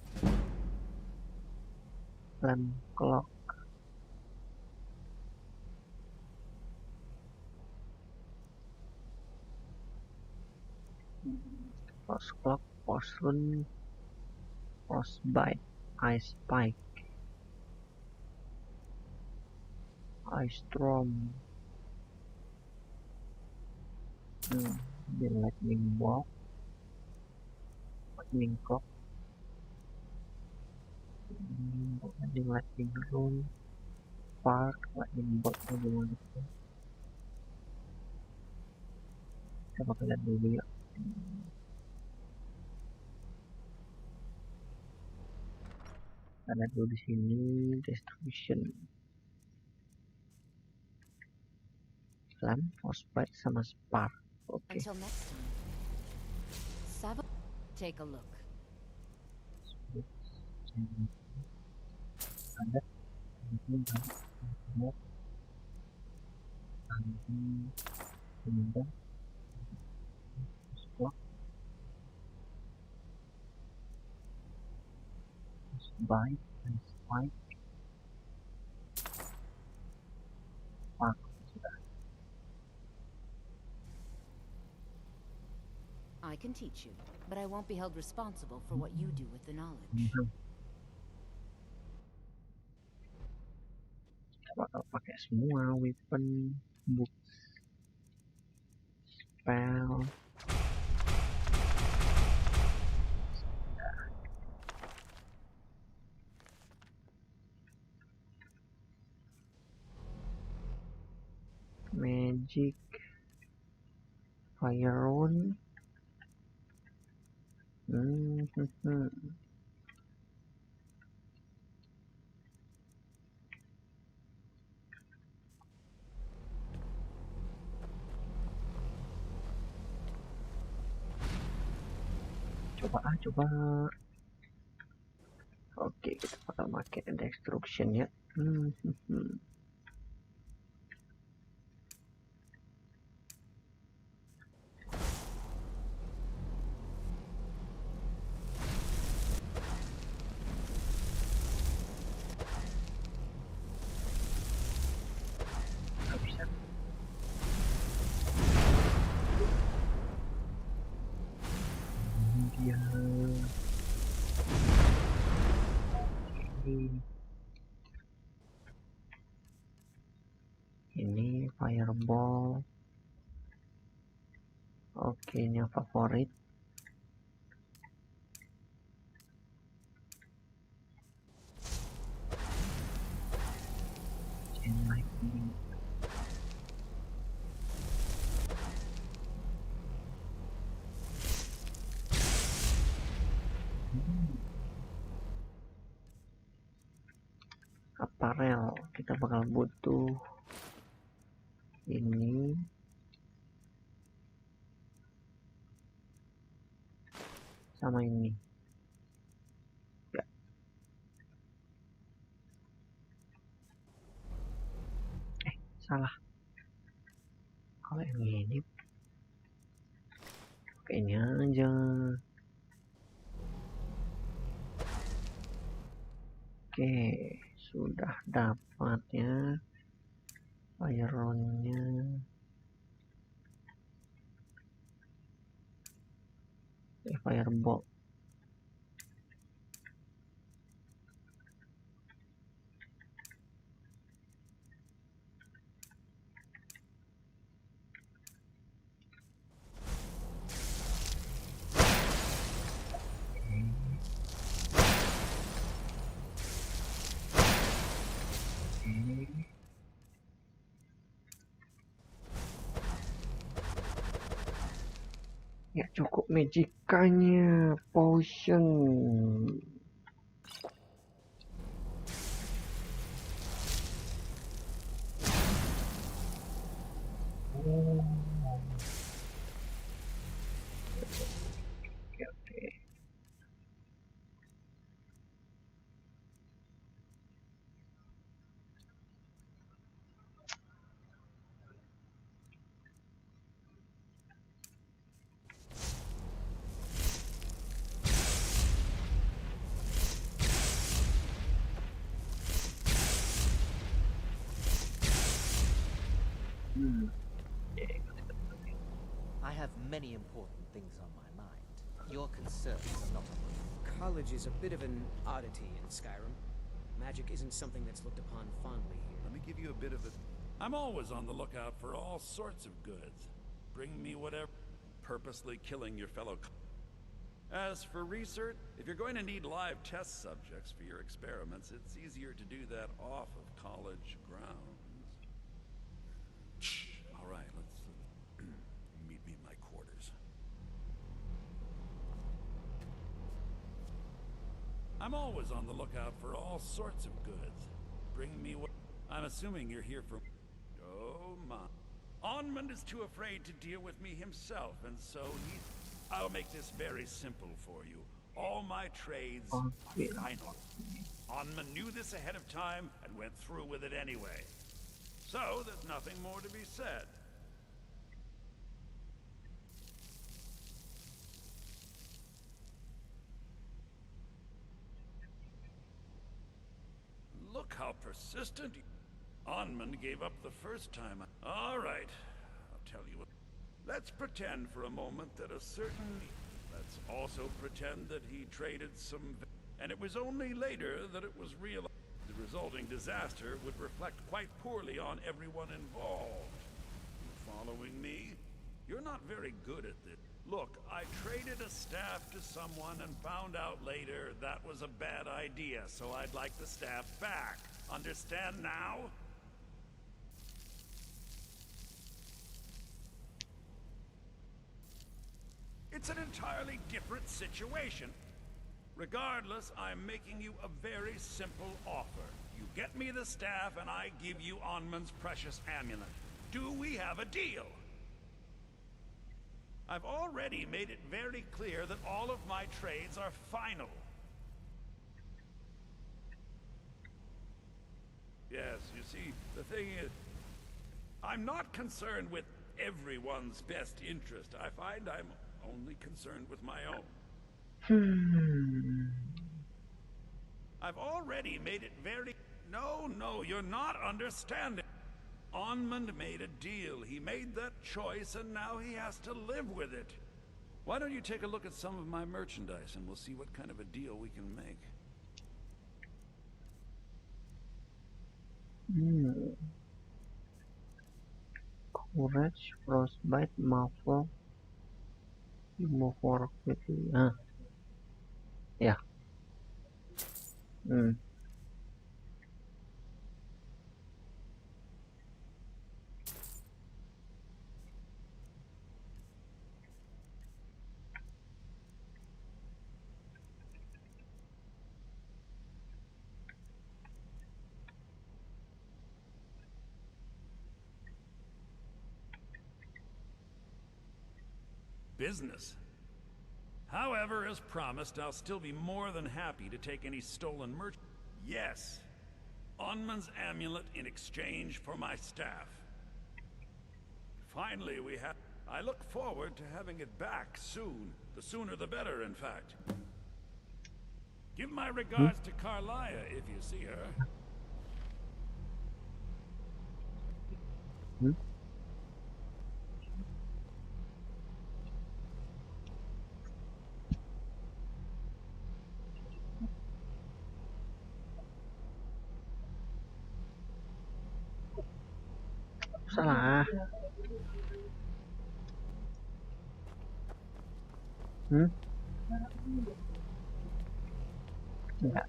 Flame Clock. Frost Clock, Frost Rune, Frostbite, Ice Spike, Ice Storm, the Lightning Bolt, Lightning Clock, Lightning Rune, Spark, Lightning Bolt, kita bakal lihat dulu ya. Ada dulu di sini distribution. Flame, Frostbite sama Spark. Oke. Until next time. Sava, take a look. Ada Bite and Spike. Spark sudah. I can teach you, but I won't be held responsible for what you do with the knowledge. Kita bakal pakai semua weapon, books, spell. Magic, Fire Rune. Coba. Oke, kita bakal pakai destruction ya. fireball. Oke, ini yang favorit. Chain lightning. Apparel, kita bakal butuh ini. Sama ini. Ya. Salah. Kalau yang ini pakai ini aja. Oke, sudah dapat ya fireronnya. Fireball. Ya cukup magicanya potion. Oke. I have many important things on my mind. Your concerns are not on mine. College is a bit of an oddity in Skyrim. Magic isn't something that's looked upon fondly here. Let me give you a bit of a... I'm always on the lookout for all sorts of goods. Bring me whatever. Purposely killing your fellow... As for research, if you're going to need live test subjects for your experiments, it's easier to do that off of college grounds. Shh. All right, let's meet me in my quarters. I'm always on the lookout for all sorts of goods. Bring me what... I'm assuming you're here for... Oh, my... Onmund is too afraid to deal with me himself, and so he... I'll make this very simple for you. All my trades are final. Onmund knew this ahead of time and went through with it anyway. So, there's nothing more to be said. Look how persistent... Onmund gave up the first time. All right, I'll tell you what. Let's pretend for a moment that a certain... Let's also pretend that he traded some... And it was only later that it was realized the resulting disaster would reflect quite poorly on everyone involved. You following me? You're not very good at this. Look, I traded a staff to someone and found out later that was a bad idea, so I'd like the staff back. Understand now? It's an entirely different situation. Regardless, I'm making you a very simple offer. You get me the staff and I give you Onmund's precious amulet. Do we have a deal? I've already made it very clear that all of my trades are final. Yes, you see, the thing is, I'm not concerned with everyone's best interest. I find I'm only concerned with my own. I've already made it very... No, you're not understanding. Onmund made a deal. He made that choice, and now he has to live with it. Why don't you take a look at some of my merchandise, and we'll see what kind of a deal we can make. Courage, frostbite, muffle, you move more quickly. Ya. Business. However, as promised, I'll still be more than happy to take any stolen merch. Yes. Onman's amulet in exchange for my staff. Finally, we have... I look forward to having it back soon. The sooner the better, in fact. Give my regards to Carlia if you see her. Salah. Enggak.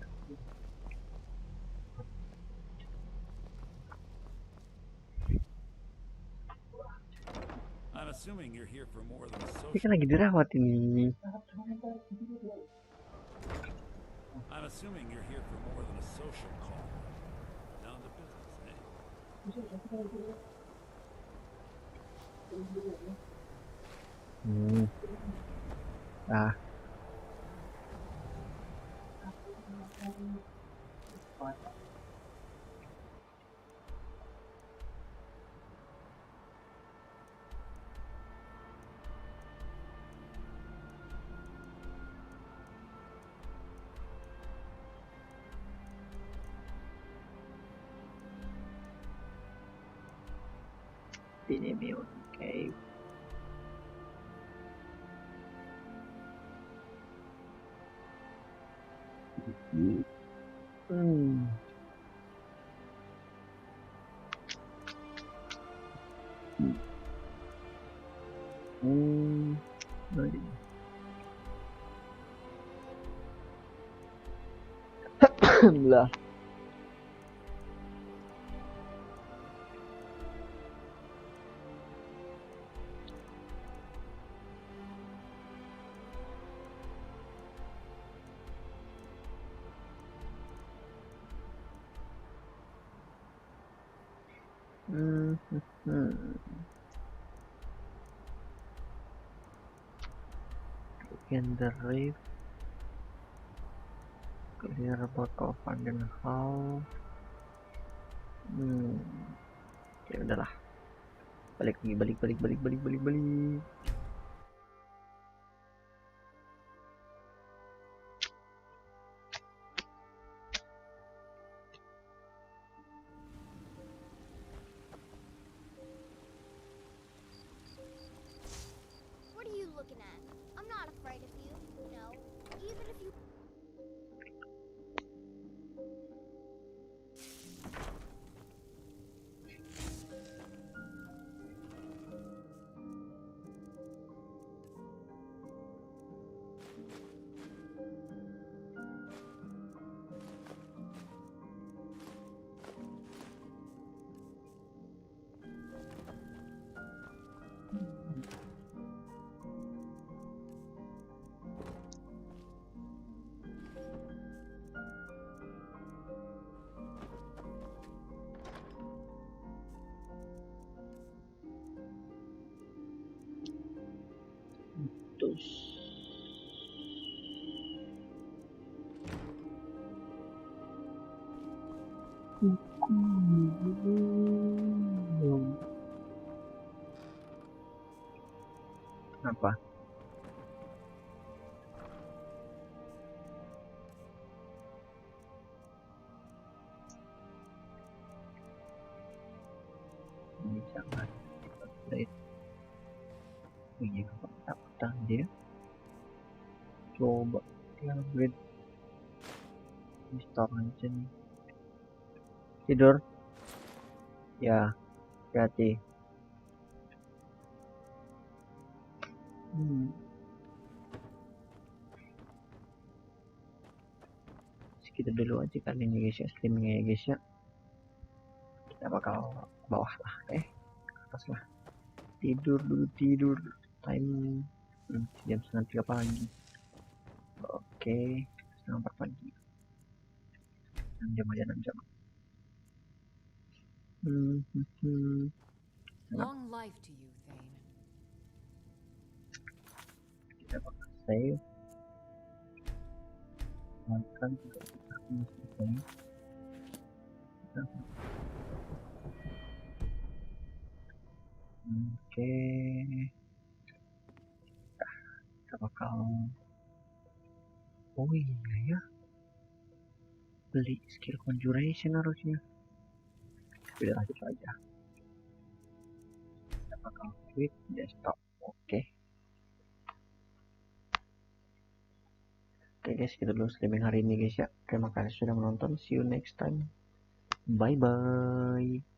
I'm assuming you're here for more than a Ini social... kan lagi dirawat ini. I'm assuming you're here for more than a social call. Down to business, eh? Ini okay. Alhamdulillah. In the reef, clear bottle of Anden Hall. Ya udahlah. Balik. What are you looking at? I'm not afraid of you. No. Even if you... Apa? Ini jangan upgrade. Iya, apa dia? Coba upgrade. Install aja nih. Tidur. Ya, hati-hati. Segitu dulu aja kali ini guys ya, streamingnya ya guys ya. Kita bakal ke bawah lah, ke atas lah. Tidur dulu, tidur. Time jam 2:30 pagi. Oke, 3:30 pagi. 6 jam aja, 6 jam. Long life to you, Thane. Kita bakal save. Makan juga kita masih save. Oke. Kita bakal iya ya, beli skill conjuration harusnya. Kita lanjut aja. Kita bakal quit desktop. Oke guys, kita dulu streaming hari ini guys ya. Terima kasih sudah menonton. See you next time. Bye bye.